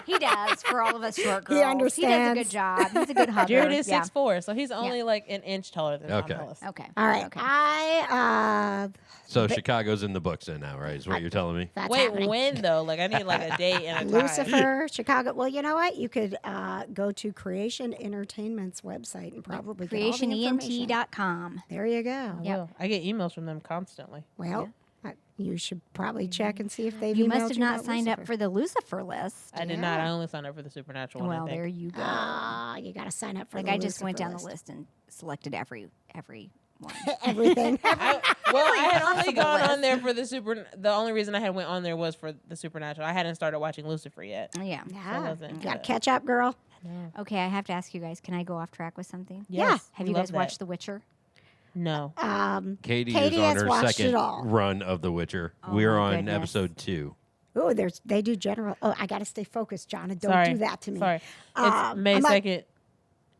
He does for all of us short girls. He He does a understands. good job. He's a good hugger. Jared is yeah. 6'4", so he's only like an inch taller than Okay. Tom Ellis. Okay. All right. Okay. So Chicago's in the books then now, right? Is what you're telling me? That's Wait, happening. when though? Like I need like a date and a time. Lucifer, Chicago. Well, you know what? You could go to Creation Entertainment's website and probably get all the information. CreationENT.com. There you go. I Yep. will. I get emails from them constantly. Well, you should probably check and see if they've You emailed must have not about signed up Lucifer. for the Lucifer list. I did not. I only signed up for the Supernatural one. Well, I think. there you go. Ah, you got to sign up for Like the I just went Lucifer down the list and selected every one. Everything. I had only possible gone list. on there for the super. The only reason I had went on there was for the Supernatural. I hadn't started watching Lucifer yet. Yeah. Yeah, wasn't you got to good. catch up, girl. Okay, I have to ask you guys. Can I go off track with something? Yes, Have we you love guys that. watched The Witcher? No. Katie Katie is on has her watched second it all. run of The Witcher. Oh, We're my on goodness. episode 2. Oh, they do general. Oh, I got to stay focused, Johna. Don't Sorry. do that to me. Sorry. It's Um, May I'm like- 2nd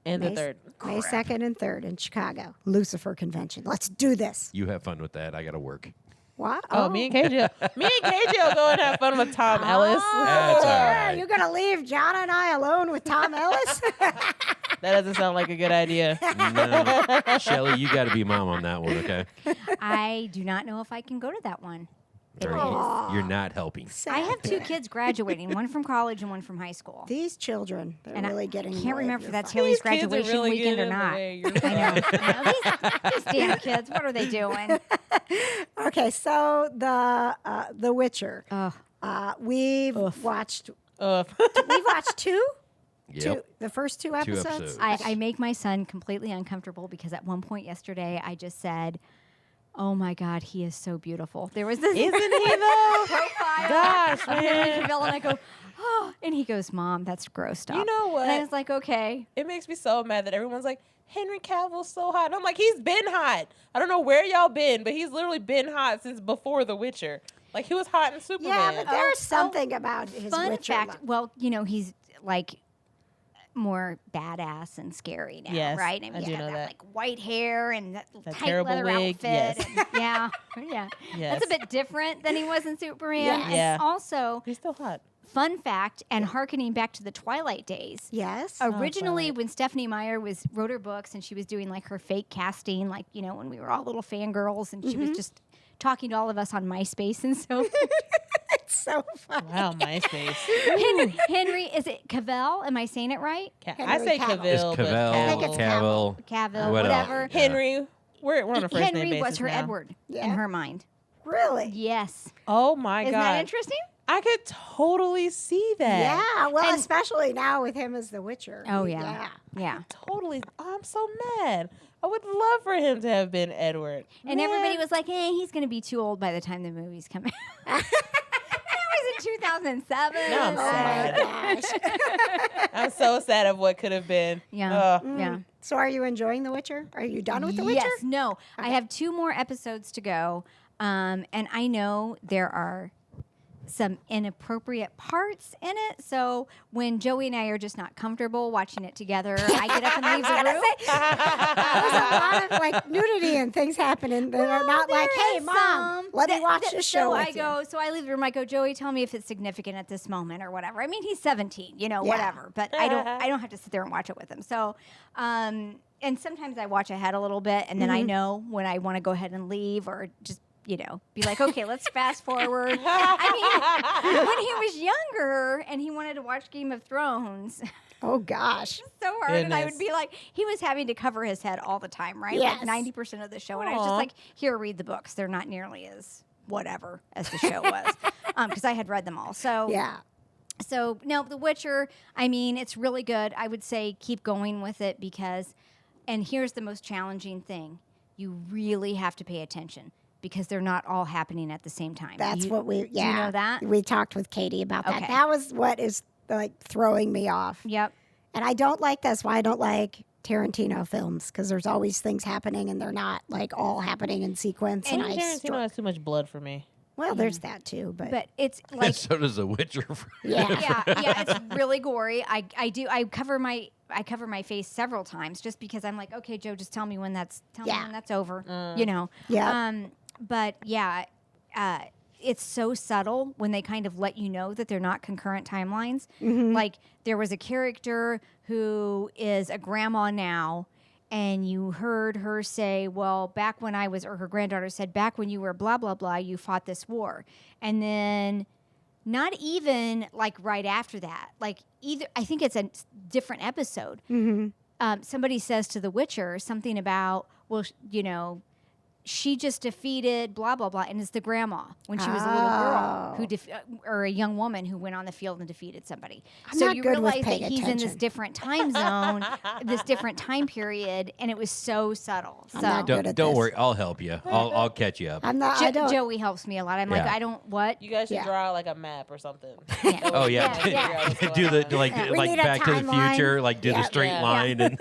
and the May, 3rd. May 2nd and 3rd in Chicago. Lucifer Convention. Let's do this. You have fun with that. I got to work. What? Oh, me and KJ will go and have fun with Tom Ellis. That's all Yeah, right. you're going to leave Johna and I alone with Tom Ellis? That doesn't sound like a good idea. No. Shelley, you got to be mom on that one, okay? I do not know if I can go to that one. Very good. You're not helping. I have two kids graduating, one from college and one one from high school. These children, they're And really getting. I in can't the way of remember your if that's fun. Haley's These kids are graduation really weekend getting or in the not. way. You're I know. These damn kids, what are they doing? Okay, so the Witcher. Oh, We've watched. Ugh. We've watched two. Yep. The first two episodes. episodes. I make my son completely uncomfortable because at one point yesterday I just said, "Oh my God, he is so beautiful." There was this Isn't he though? profile Gosh, of Henry man. Cavill, and I go, "Oh," and he goes, "Mom, that's gross stuff." You know what? And I was like, "Okay." It makes me so mad that everyone's like, Henry Cavill's so hot. And I'm like, he's been hot. I don't know where y'all been, but he's literally been hot since before The Witcher. Like, he was hot in Superman. Yeah, but there's something about his Fun Witcher fact. look. Well, you know, he's like more badass and scary now, Yes, right? I he's do got know that. like white hair and that That tight terrible leather wig, outfit. yes. And, yeah. Yes. That's a bit different than he was in Superman. Yes. And Yeah. also, He's still hot. fun fact, and hearkening back to the Twilight days. Yes. Originally, Twilight. when Stephanie Meyer wrote her books and she was doing like her fake casting, like, you know, when we were all little fangirls, and she was just talking to all of us on MySpace and so It's so fun. Wow, MySpace. Henry, is it Cavill? Am I saying it right? I say Cavill. It's Cavill, but Cavill, I think it's Cavill. Cavill, What else? whatever. Yeah. Henry, we're on a first name Henry basis was her now. Edward in Yeah. her mind. Really? Yes. Oh my Isn't god, that interesting? I could totally see that. Yeah. Well, And- especially now with him as the Witcher. Oh, yeah. Yeah. Totally. Oh, I'm so mad. I would love for him to have been Edward. And everybody was like, he's going to be too old by the time the movies come out. That was in 2007. Now I'm Oh my gosh. I'm so sad of what could have been. Yeah. Ugh. Yeah. So, are you enjoying The Witcher? Are you done with The Witcher? Yes. No. I have 2 more episodes to go. And I know there are some inappropriate parts in it. So when Joey and I are just not comfortable watching it together, I get up and leave the room. There's a lot of like nudity and things happening that are not like, There hey, is mom, some. let me watch this show. So I with you." go, so I leave the room. I go, Joey, tell me if it's significant at this moment or whatever. I mean, he's 17, you know, Yeah. whatever. But I don't have to sit there and watch it with him. So, and sometimes I watch ahead a little bit, and then I know when I want to go ahead and leave or just, you know, be like, okay, let's fast forward. I mean, when he was younger and he wanted to watch Game of Thrones, Oh gosh. so hard, and I would Goodness. be like, he was having to cover his head all the time, right? Yes. Like 90% of the show, and I was just Aw. like, here, read the books. They're not nearly as whatever as the show was, because I had read them all. So Yeah. So no, The Witcher. I mean, it's really good. I would say keep going with it because, and here's the most challenging thing: you really have to pay attention because they're not all happening at the same time. That's what we. Yeah. Do you know that? We talked with Katie about that. Okay. That was what is like throwing me off. Yep. And I don't like that's why I don't like Tarantino films because there's always things happening and they're not like all happening in sequence. And I Tarantino has too much blood for me. well, there's that too, but But it's so does The Witcher. yeah. yeah, it's really gory. I cover my face several times just because I'm like, okay, Joe, just tell me when that's over. You know. Yeah. But yeah, it's so subtle when they kind of let you know that they're not concurrent timelines. Like there was a character who is a grandma now, and you heard her say, well, back when I was, or her granddaughter said, back when you were blah, blah, blah, you fought this war. And then not even like right after that, like either, I think it's a different episode. Somebody says to The Witcher something about, well, you know, she just defeated blah, blah, blah. And it's the grandma when she was a little girl who or a young woman who went on the field and defeated somebody. I'm so not you good with realize that paying he's in this attention. different time zone, this different time period. And it was so subtle. I'm so not good at Don't this. worry, I'll help you. I'll catch you up. I'm not. I don't. Joey helps me a lot. I'm like, Yeah. I don't, what? You guys should Yeah. draw like a map or something. Oh yeah, Yeah, yeah. do the like We like need a Back to the timeline. Future, like do Yeah. the straight Yeah. line and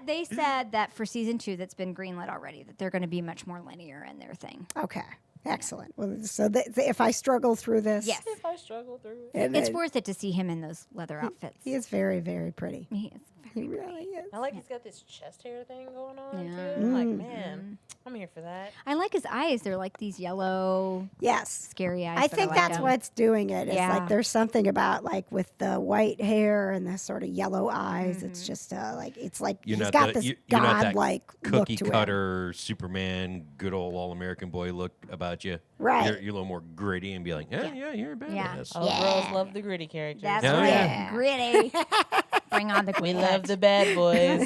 They said that for season 2 that's been greenlit already that they're going to be much more linear in their thing. Okay. Excellent. Well, so if I struggle through this, Yes. If I struggle through it. and It's it- worth it to see him in those leather outfits. he is very, very pretty. He is He very really is. I like he's got this chest hair thing going on Yeah. too. I'm like, man, I'm here for that. I like his eyes. They're like these yellow, Yes. scary eyes. I but think like that's 'em. what's doing it. It's Yeah. like there's something about like with the white hair and the sort of yellow eyes. It's just like it's like You're he's not got the- this you're not that godlike look cookie to him. cutter Superman, good old all American boy look about you. Right. You're a little more gritty and be like, yeah, you're a badass. All girls love the gritty characters. That's Oh, right. yeah. Gritty. Bring on the We grit. love the bad boys.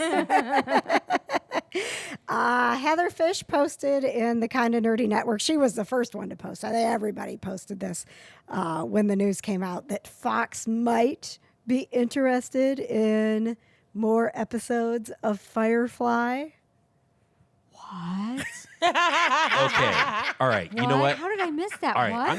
Heather Fish posted in the Kinda Nerdy Network. She was the first one to post. I think everybody posted this when the news came out that Fox might be interested in more episodes of Firefly. What? Okay. All right. You know what? How did I miss that? All right. What?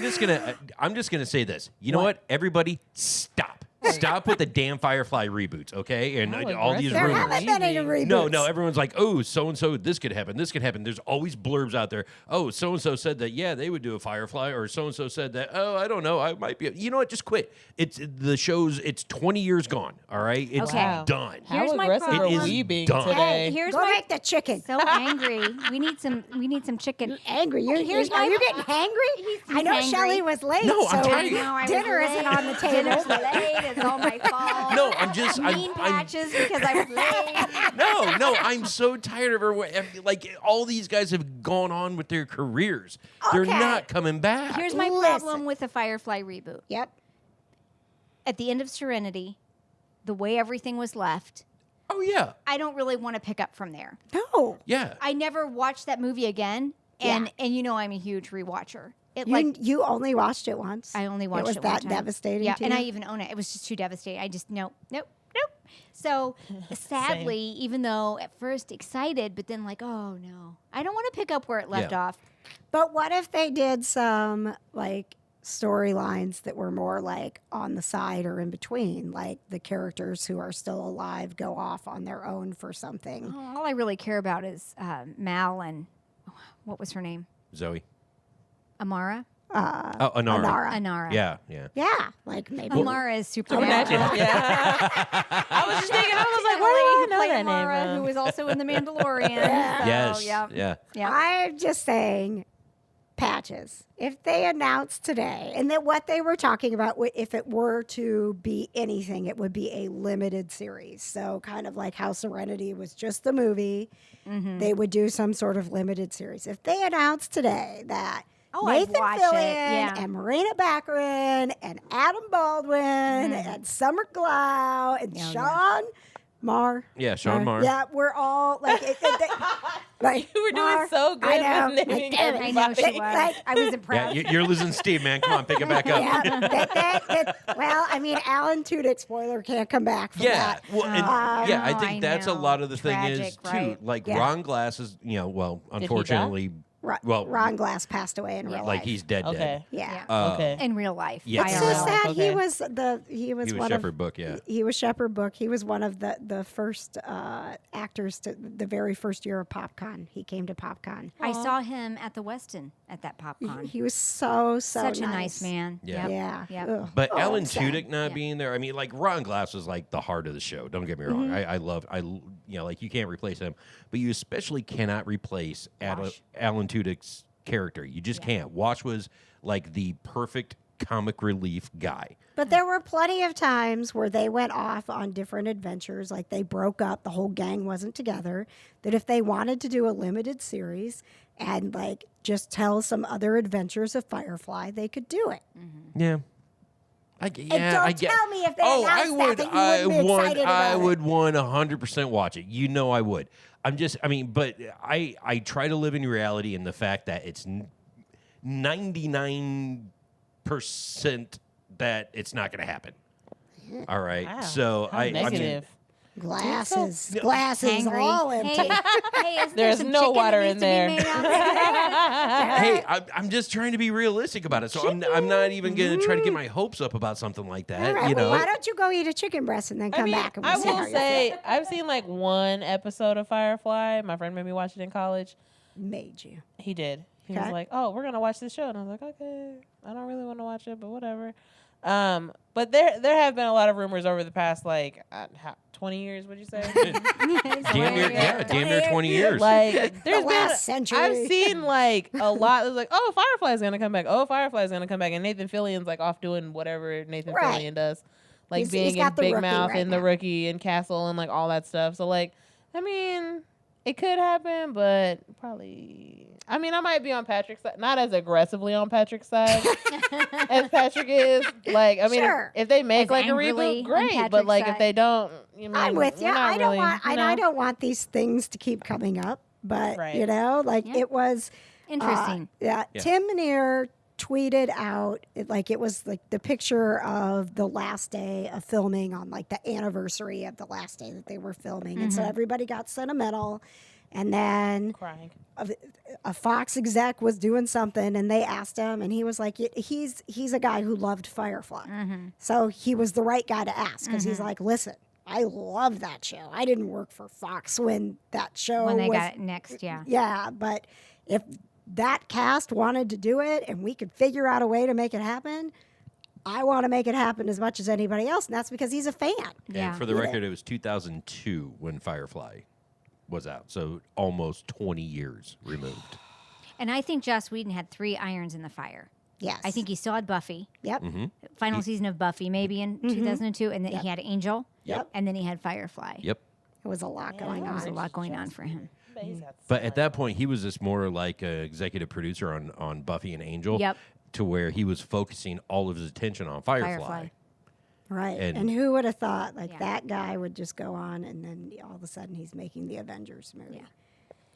I'm just gonna say this. You know what? Everybody, stop. Stop with the damn Firefly reboots, okay? And How all these aggressive. There rumors. haven't been any reboots. No, everyone's like, oh, so-and-so, this could happen, this could happen. There's always blurbs out there. Oh, so-and-so said that, yeah, they would do a Firefly, or so-and-so said that, oh, I don't know, I might be. You know what, just quit. It's 20 years gone, all right? It's Okay. done. How Here's my aggressive are problem. we being Done. today? Hey, here's Go my make the chicken. so angry. We need some chicken. Angry. You're, Here's are my- you getting hangry? He's I know hangry. Shelley was late, No, I'm so tired. dinner isn't on the table. Dinner's late. It's all my fault. No, I'm just, Mean patches because I was late. No, I'm so tired of her. Like, all these guys have gone on with their careers. They're Okay. not coming back. Here's my Listen. problem with the Firefly reboot. Yep. At the end of Serenity, the way everything was left, Oh, yeah. I don't really want to pick up from there. No. Yeah. I never watched that movie again, and you know I'm a huge rewatcher. It You only watched it once. I only watched it. Was it one that time. devastating Yeah, to and you? I even own it. It was just too devastating. I just nope. So sadly, even though at first excited, but then like, oh no, I don't want to pick up where it left Yeah. off. But what if they did some like storylines that were more like on the side or in between, like the characters who are still alive go off on their own for something? All I really care about is Mal and what was her name? Zoe. Amara. Oh, Anara. Anara. Yeah. Yeah, like maybe. Amara is Superman. Imagine. Yeah. I was just thinking, I was like, The where lady do who I know played that Amara, name who from? was also in The Mandalorian. Yes. So, yeah. Yeah. I'm just saying, Patches. If they announced today, and that what they were talking about, if it were to be anything, it would be a limited series. So kind of like how Serenity was just the movie, they would do some sort of limited series. If they announced today that Oh, I'd Nathan watch Fillion it. Yeah. and Marina Baccarin and Adam Baldwin and Summer Glau and Sean Marr. Yeah, Sean Marr. Yeah, we're all like, like You were doing Marr, so good I know, with naming like, damn it. I know she was. Like- I was Yeah, impressed. you're losing steam, man. Come on, pick it back up. Yeah, well, I mean, Alan Tudyk, spoiler, can't come back from Yeah, that. well, and, yeah, I think I that's a know. lot of the thing is Tragic, too. right? Like Yeah. Ron Glass is, well, he die? unfortunately, well, Ron Glass passed away in real life. like he's dead. Okay. Dead. Yeah. Okay. In real life. Yeah. It's IRL. just that Okay. he was He was one Shepherd of Book. Yeah. he was Shepherd Book. He was one of the first actors to the very first year of PopCon. He came to PopCon. I saw him at the Westin at that PopCon. He was so Such a nice man. Yeah. Yep. Yeah. Yep. Ugh. But Oh, Alan I'm sad. Tudyk not being there, I mean, like Ron Glass was like the heart of the show. Don't get me wrong. Like you can't replace him, but you especially cannot replace Alan Tudyk's character. You just can't. Wash was like the perfect comic relief guy. But there were plenty of times where they went off on different adventures, like they broke up, the whole gang wasn't together, that if they wanted to do a limited series and like just tell some other adventures of Firefly, they could do it. Yeah. And don't tell me if they announced that you wouldn't be excited about I it. would 100% watch it. You know I would. But I try to live in reality in the fact that it's 99% that it's not going to happen. All right. Wow. So How I mean, negative. Glasses Hangry. all empty. Hey, isn't There's there some no chicken water that in needs to there. be made out hey, I'm just trying to be realistic about it. So I'm not even going to try to get my hopes up about something like that. All right, You well, know. why don't you go eat a chicken breast and then come back and we'll I see how will you feel. say I've seen like one episode of Firefly. My friend made me watch it in college. Made you. He did. He Okay. was like, "Oh, we're gonna watch this show," and I was like, "Okay, I don't really want to watch it, but whatever." But there have been a lot of rumors over the past 20 years. Would you say? damn near 20 years. Like there's The been last century. I've seen like a lot. It's like, oh, Firefly's gonna come back. Oh, Firefly's gonna come back, and Nathan Fillion's like off doing whatever Nathan Right. Fillion does, like He's being in got the Big Rookie Mouth right and The now. Rookie and Castle and like all that stuff. So like, I mean, it could happen, but probably. I mean, I might be on Patrick's side, not as aggressively on Patrick's side as Patrick is. Like, I mean, Sure. if they make As like a angrily reboot, on great. But Patrick's like, if side. they don't, you mean, I'm with you. we're not I don't really, want. you know? I don't want these things to keep coming up. But Right. Yeah. it was Interesting. Yeah. Tim Minear tweeted out it was like the picture of the last day of filming on like the anniversary of the last day that they were filming, and so everybody got sentimental. And then Crying. a Fox exec was doing something, and they asked him, and he was like, he's a guy who loved Firefly, so he was the right guy to ask because he's like, listen, I love that show. I didn't work for Fox when that show when they was, got it next, yeah. yeah, but if that cast wanted to do it and we could figure out a way to make it happen, I want to make it happen as much as anybody else, and that's because he's a fan. Yeah. And for the record, it was 2002 when Firefly was out. So almost 20 years removed. And I think Joss Whedon had 3 irons in the fire. Yes, I think he still had Buffy, Yep. final season of Buffy, maybe in 2002, and then he had Angel, Yep. and then he had Firefly. Yep. It was a lot going There was a on. lot going on for him. But at that point, he was just more like an executive producer on Buffy and Angel. Yep. To where he was focusing all of his attention on Firefly. Right. And- And who would have thought Yeah. that guy would just go on and then all of a sudden he's making the Avengers movie.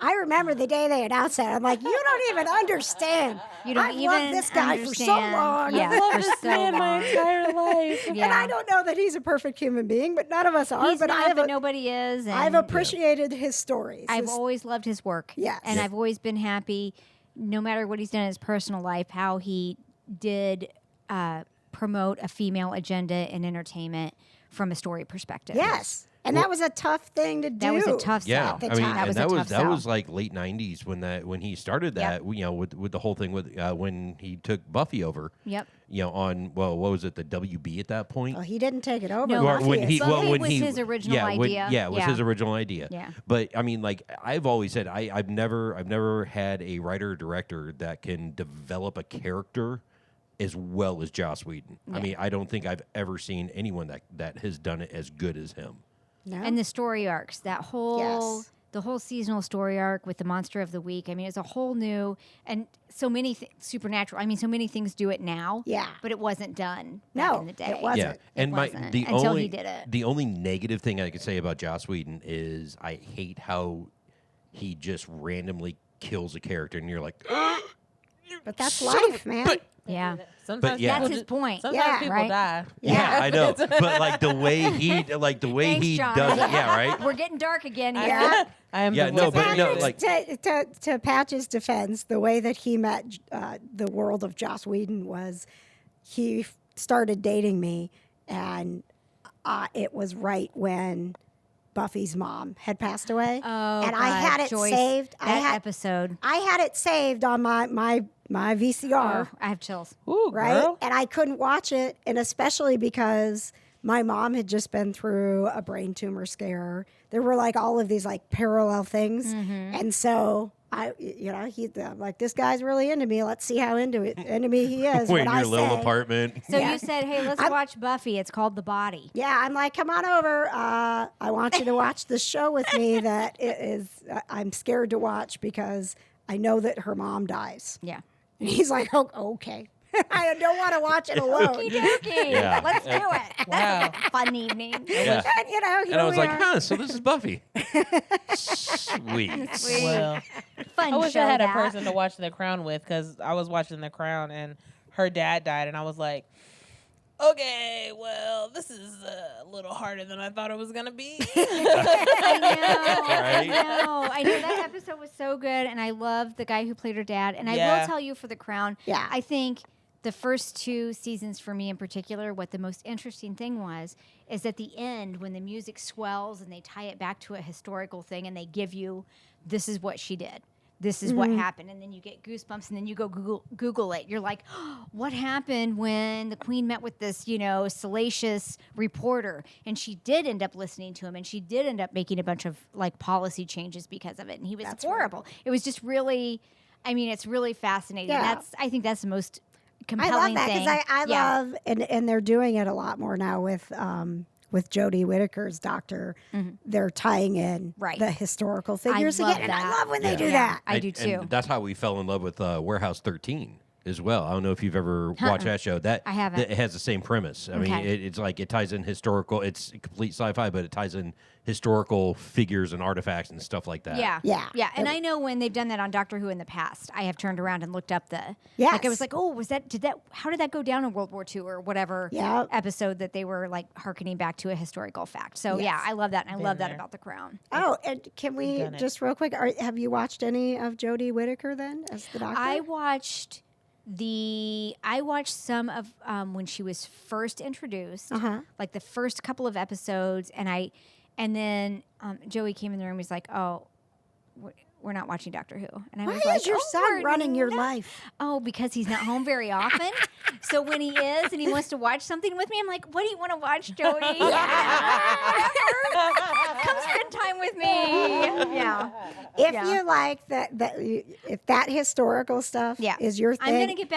I remember the day they announced that. I'm like, you don't even understand. You don't I've even loved this guy for so understand. long. Yeah, I love for this so man my long. entire life. And I don't know that he's a perfect human being, but none of us are. He's but not, but I've nobody is. And I've appreciated his stories. I've His- always loved his work. Yes. And Yeah. I've always been happy, no matter what he's done in his personal life, how he did promote a female agenda in entertainment from a story perspective. yes. And that was a tough thing to do. That was a tough sell. Yeah, At the I mean, time. That was and a that tough was that sell. was like late '90s when he started that. Yep. You know, with the whole thing with when he took Buffy over. Yep. You know, on what was it, the WB at that point? Well, he didn't take it over. No, Or Buffy is. Buffy was his original yeah, idea. Yeah, it was Yeah. his original idea. Yeah. But I mean, like I've always said, I've never had a writer or director that can develop a character as well as Joss Whedon. I Yeah. mean, I don't think I've ever seen anyone that has done it as good as him. No? And the story arcs, that whole Yes. the whole seasonal story arc with the monster of the week. I mean, it's a whole new and so many supernatural. I mean, so many things do it now. Yeah. but it wasn't done back No, in the day. it wasn't. Yeah, and wasn't, the until only he did it. the only negative thing I could say about Joss Whedon is I hate how he just randomly kills a character, and you're like, But that's Son of life, a- man. but- Sometimes But yeah. That's people his point. Sometimes Yeah, people right? die. yeah, I know, but like the way he Thanks, Johna. does it, yeah, right. We're getting dark again here. Yeah. I am. Yeah, the no, one but that- no, like- to Patch's defense, the way that he met the world of Joss Whedon was he started dating me, and it was right when Buffy's mom had passed away, Oh, and I God, had it Joyce, saved. That episode. I had it saved on my VCR. Oh, I have chills. Ooh, Right? girl. And I couldn't watch it, and especially because my mom had just been through a brain tumor scare. There were like all of these like parallel things, and so he's like, this guy's really into me. Let's see how into me he is. We're in when your I little say, apartment. So Yeah. you said, "Hey, let's watch Buffy. It's called The Body." Yeah, I'm like, come on over. I want you to watch the show with me. That it is. I'm scared to watch because I know that her mom dies. Yeah. And he's like, oh, okay. I don't want to watch it alone. Okey-dokey. Yeah. Let's do it. Wow. Fun evening. Yeah. And, here And I was we like, are. huh, so this is Buffy. Sweet. Sweet. Well, Fun I wish show I had that. a person to watch The Crown with, because I was watching The Crown and her dad died, and I was like, okay, well, this is a little harder than I thought it was gonna be. I know that episode was so good, and I love the guy who played her dad. And I Yeah. will tell you, for The Crown, Yeah. I think the first 2 seasons for me in particular, what the most interesting thing was, is at the end when the music swells and they tie it back to a historical thing, and they give you, this is what she did. This is what happened, and then you get goosebumps, and then you go Google it. You're like, oh, what happened when the Queen met with this, salacious reporter? And she did end up listening to him, and she did end up making a bunch of like policy changes because of it. And he was That's horrible. It was just really, it's really fascinating. Yeah. I think that's the most I compelling love that thing. because I Yeah. love, and they're doing it a lot more now with Jodie Whittaker's doctor. They're tying in Right. the historical figures love again, and I that. love when they Yeah. do Yeah. that. I do too. And that's how we fell in love with Warehouse 13 as well. I don't know if you've ever watched that show. I haven't. It has the same premise. I mean, Okay. it's like it ties in historical. It's complete sci-fi, but it ties in historical figures and artifacts and stuff like that. Yeah. Yeah. Yeah. And I know when they've done that on Doctor Who in the past, I have turned around and looked up like I was Yes. like, oh, how did that go down in World War II or whatever Yeah. episode that they were like hearkening back to a historical fact. So yeah, Yes. I love that. And I Been love that there. about The Crown. Oh, and can we Done it. just real quick? Have you watched any of Jodie Whittaker then as the doctor? I watched some of when she was first introduced, like the first couple of episodes, and then Joey came in the room. He's like, "Oh, we're not watching Doctor Who," and I Why was like, is your "Oh, son we're running your not." life? Oh, because he's not home very often. So when he is and he wants to watch something with me, I'm like, "What do you want to watch, Jody? Come spend time with me." Yeah. If Yeah. you like if that historical stuff Yeah. is your thing, I'm gonna get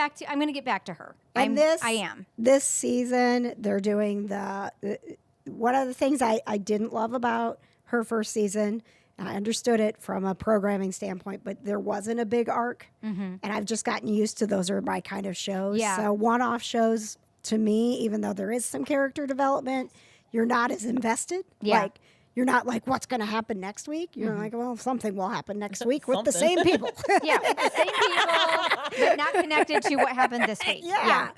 back to her. And I am. This season, they're doing one of the things I didn't love about her first season. I understood it from a programming standpoint, but there wasn't a big arc. And I've just gotten used to those are my kind of shows. Yeah. So one-off shows, to me, even though there is some character development, you're not as invested. Yeah. Like, you're not like, what's going to happen next week? You're like, well, something will happen next week with the Something. same people. Yeah, with the same people, but not connected to what happened this week. Yeah.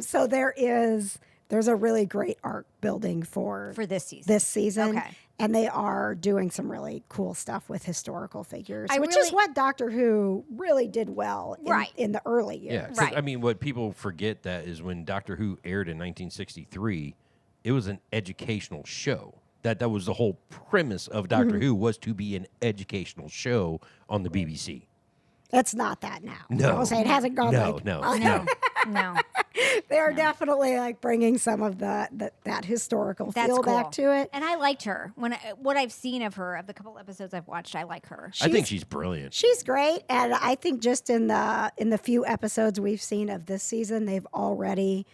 So there's a really great arc building for For this season. Okay. And they are doing some really cool stuff with historical figures, I which is really- what Doctor Who really did well Right. in the early Yeah, years. 'cause, Right. I mean, what people forget that is when Doctor Who aired in 1963, it was an educational show. That was the whole premise of Doctor Who was to be an educational show on the BBC. It's not that now. No. I'll say it hasn't gone No, like no, No, no. they're definitely like bringing some of that historical That's feel cool. back to it. And I liked her. What I've seen of her, of the couple episodes I've watched, I like her. I think she's brilliant. She's great, and I think just in the few episodes we've seen of this season, they've already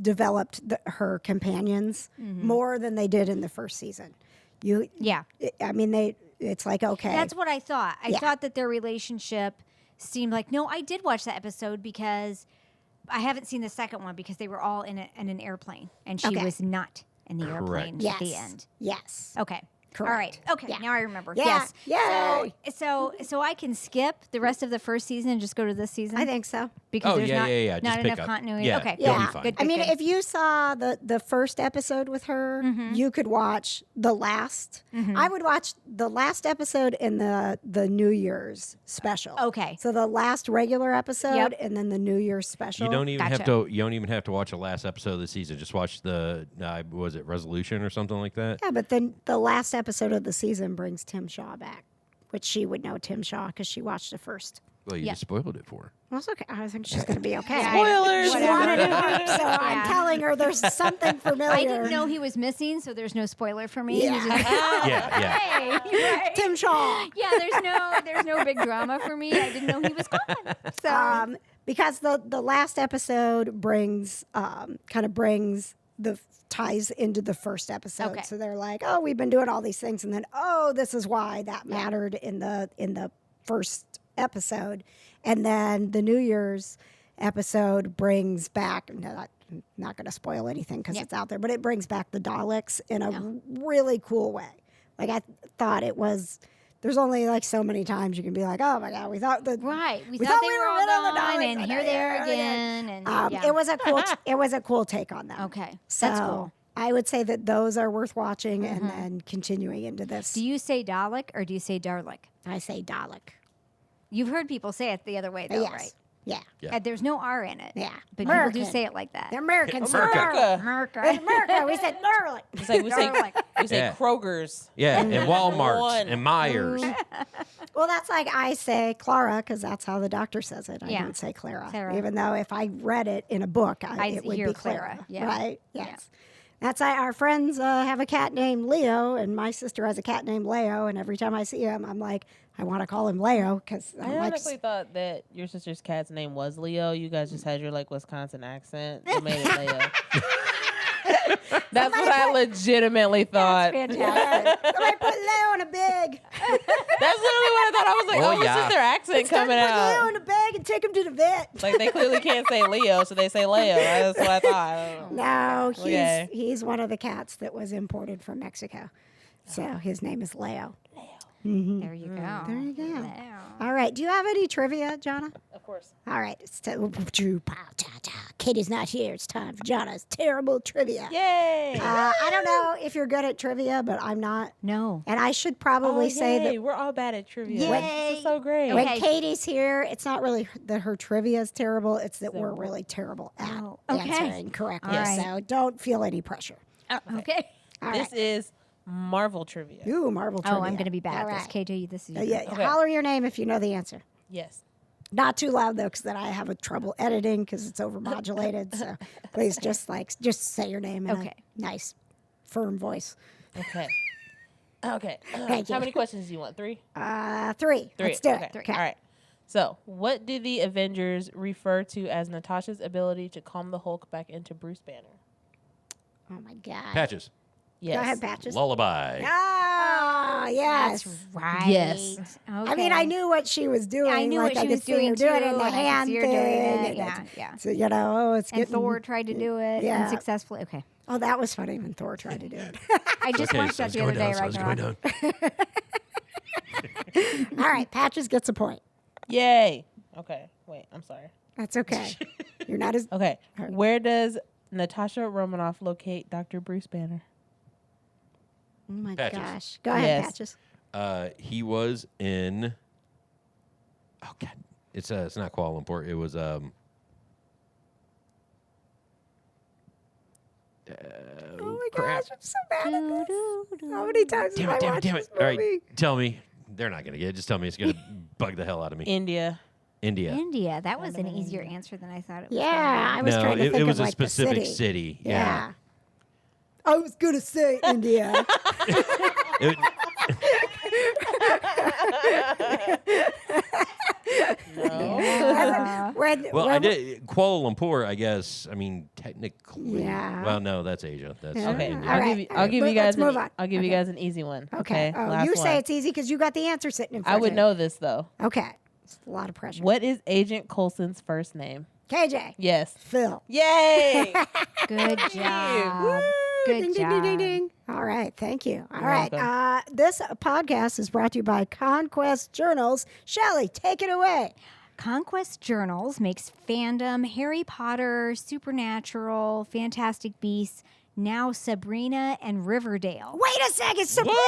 developed her companions more than they did in the first season. I mean, it's like, okay. That's what I thought. I Yeah. thought that their relationship seemed like, no, I did watch that episode because I haven't seen the second one because they were all in an airplane and she Okay. was not in the airplane Yes. at the end. Yes. Okay. Correct. All right. Okay. Yeah. Now I remember. Yeah. Yes. Yay. So I can skip the rest of the first season and just go to this season. I think so. because Oh, there's yeah, not, yeah, yeah. not Just pick enough up. continuity. Yeah, Okay. you'll be Yeah. fine. Good, I mean, good. if you saw the first episode with her, you could watch the last. I would watch the last episode in the New Year's special. Okay. So the last regular episode Yep. and then the New Year's special. You don't even have Gotcha. to. You don't even have to watch the last episode of the season. Just watch the. Was it Resolution or something like that? Yeah, but then the last episode of the season brings Tim Shaw back, which she would know Tim Shaw because she watched it first. Well, you Yeah. just spoiled it for her. Well, it's okay. I think she's going to be okay. Spoilers. She Whatever. wanted it up, so Yeah. I'm telling her there's something familiar. I didn't know he was missing, so there's no spoiler for me. Yeah. He's just like, oh, Yeah, yeah. hey, right. Tim Shaw. Yeah, there's no big drama for me. I didn't know he was gone. So Because the last episode brings the ties into the first episode. Okay. So they're like, oh, we've been doing all these things, and then this is why that mattered in the first episode, and then the New Year's episode brings back. No, I'm not going to spoil anything because it's out there, but it brings back the Daleks in a really cool way. Like I thought it was. There's only like so many times you can be like, oh my god, we thought that right, we we thought thought they we were were all rid of the gone, Daleks, and and here they are yeah, again. And yeah. It was a cool take on them. Okay, So that's cool. I would say that those are worth watching and then continuing into this. Do you say Dalek or do you say Darlik? I say Dalek. You've heard people say it the other way, though, Yes. right? Yeah. Yeah. There's no R in it. Yeah. But American. people do say it like that. They're Americans. America. America. In America, we said Darling. It's like we say Yeah. Kroger's. Yeah, and Walmart's One. and Myers. Well, that's like I say Clara because that's how the doctor says it. I Yeah. don't say Clara. Clara. Even though if I read it in a book, I'd it would hear be Clara. Yeah. Right? Yes. That's our friends have a cat named Leo, and my sister has a cat named Leo. And every time I see him, I'm like, I want to call him Leo because I I'm like, honestly thought that your sister's cat's name was Leo. You guys just had your like Wisconsin accent. You made it Leo. That's what I legitimately thought. fantastic. Somebody put Leo in a bag. That's literally what I thought. I was like, Oh, oh, yeah. this is their accent coming Put Leo out. in a bag and take him to the vet. Like they clearly can't say Leo, so they say Leo. That's what I thought. I don't know. No, Okay. he's one of the cats that was imported from Mexico. So his name is Leo. There you go. There you go. Wow. All right. Do you have any trivia, Johna? Of course. All right. Katie's not here. It's time for Johna's terrible trivia. Yay! I don't know if you're good at trivia, but I'm not. No. And I should probably say that we're all bad at trivia. Yay. This is so great. when Okay. Katie's here, it's not really that her trivia is terrible. It's that we're Simple. really terrible at Oh, okay. answering correctly. All right. So don't feel any pressure. Okay. All This right. is Marvel trivia. Ooh, Marvel trivia. Oh, I'm going to be bad All at this. right. KJ, this is Yeah, Okay. holler your name if you know the answer. Yes. Not too loud though, because then I have a trouble editing because it's overmodulated. So please just say your name in Okay. a nice, firm voice. Okay. Okay. Thank you. How many questions do you want? 3? 3. 3. Let's do Okay. it. All right. So, what do the Avengers refer to as Natasha's ability to calm the Hulk back into Bruce Banner? Oh my God. Patches. Yes. Go ahead, Patches. Lullaby. Ah, yes. That's right. Yes. Okay. I mean, I knew what she was doing. I knew like, what she I could was see her doing, doing too, it in the and I could hand see her thing. doing it. and Yeah, it's- yeah. So, it's And getting. Thor tried to do it Yeah. unsuccessfully. Okay. Oh, that was funny when Thor tried to do it. I just Okay, watched so that it's the other going day, down. So right it's now. going down. All right, Patches gets a point. Yay. Okay. Wait, I'm sorry. That's okay. You're not as. Okay. All right. Where does Natasha Romanoff locate Dr. Bruce Banner? Oh my Patches. gosh. Go ahead, Yes. Patches. He was in. Oh God, it's not Kuala Lumpur. It was Oh my crap. gosh, I'm so bad at this. How many times Damn have it! I Damn it! watched Damn this it! All right, movie? tell me. They're not gonna get it. Just tell me. It's gonna bug the hell out of me. India. India. India. That was an easier answer than I thought it was. Yeah, I was No, trying to think it of was a like specific the city. Yeah. I was gonna say India. It- No. Well, I did Kuala Lumpur. I guess. I mean, technically. Yeah. Well, no, that's Asia. That's Okay, All I'll right, give you. all I'll right. give you Let's guys. move on. I'll give you Okay. guys an easy one. Okay. Okay. Oh, Last you one. say it's easy because you got the answer sitting in front I would of know this though. you. Okay. It's a lot of pressure. What is Agent Coulson's first name? KJ. Yes. Phil. Yay! Good job. Woo! Good Ding, job. ding, ding, ding, ding. All right. Thank you. All You're right. welcome. This podcast is brought to you by Conquest Journals. Shelley, take it away. Conquest Journals makes fandom, Harry Potter, Supernatural, Fantastic Beasts, now Sabrina and Riverdale. Wait a second, Sabrina.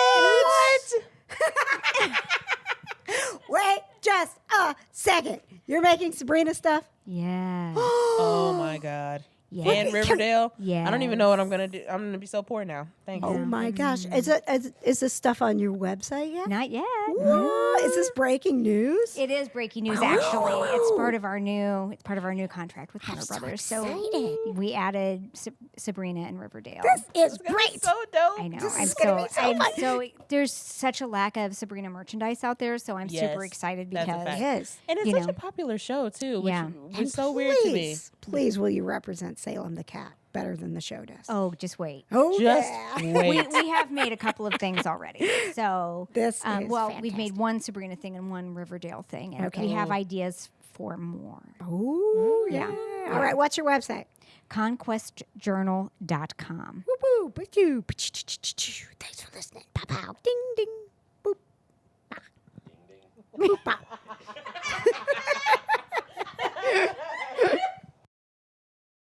Wait just a second. You're making Sabrina stuff? Yeah. Oh my God. Yeah. And Riverdale. Yes. I don't even know what I'm gonna do. I'm gonna be so poor now. Thank Oh you. my gosh. Is this stuff on your website yet? Not yet. What? Is this breaking news? It is breaking news. Actually, it's part of our new. It's part of our new contract with Warner Brothers. So we added Sabrina and Riverdale. This is It's gonna be great. so dope. I know. This I'm is gonna be so I'm fun. so. There's such a lack of Sabrina merchandise out there, so I'm super Yes, excited that's a because fact. Yes. And it's You such know. a popular show too, which Yeah. was so weird to me. Please, will you represent Salem the cat better than the show does? oh, just wait. Oh, Just yeah. wait. We have made a couple of things already. So This is well, we've made fantastic. one Sabrina thing and one Riverdale thing, and Okay. we have ideas for more. Ooh, yeah. All right, what's your website? ConquestJournal.com. Woo woo, ba-doo, pa-ch-ch-ch-ch-ch. Thanks for listening. Pow pow, ding ding, boop, bah. Boop, bah.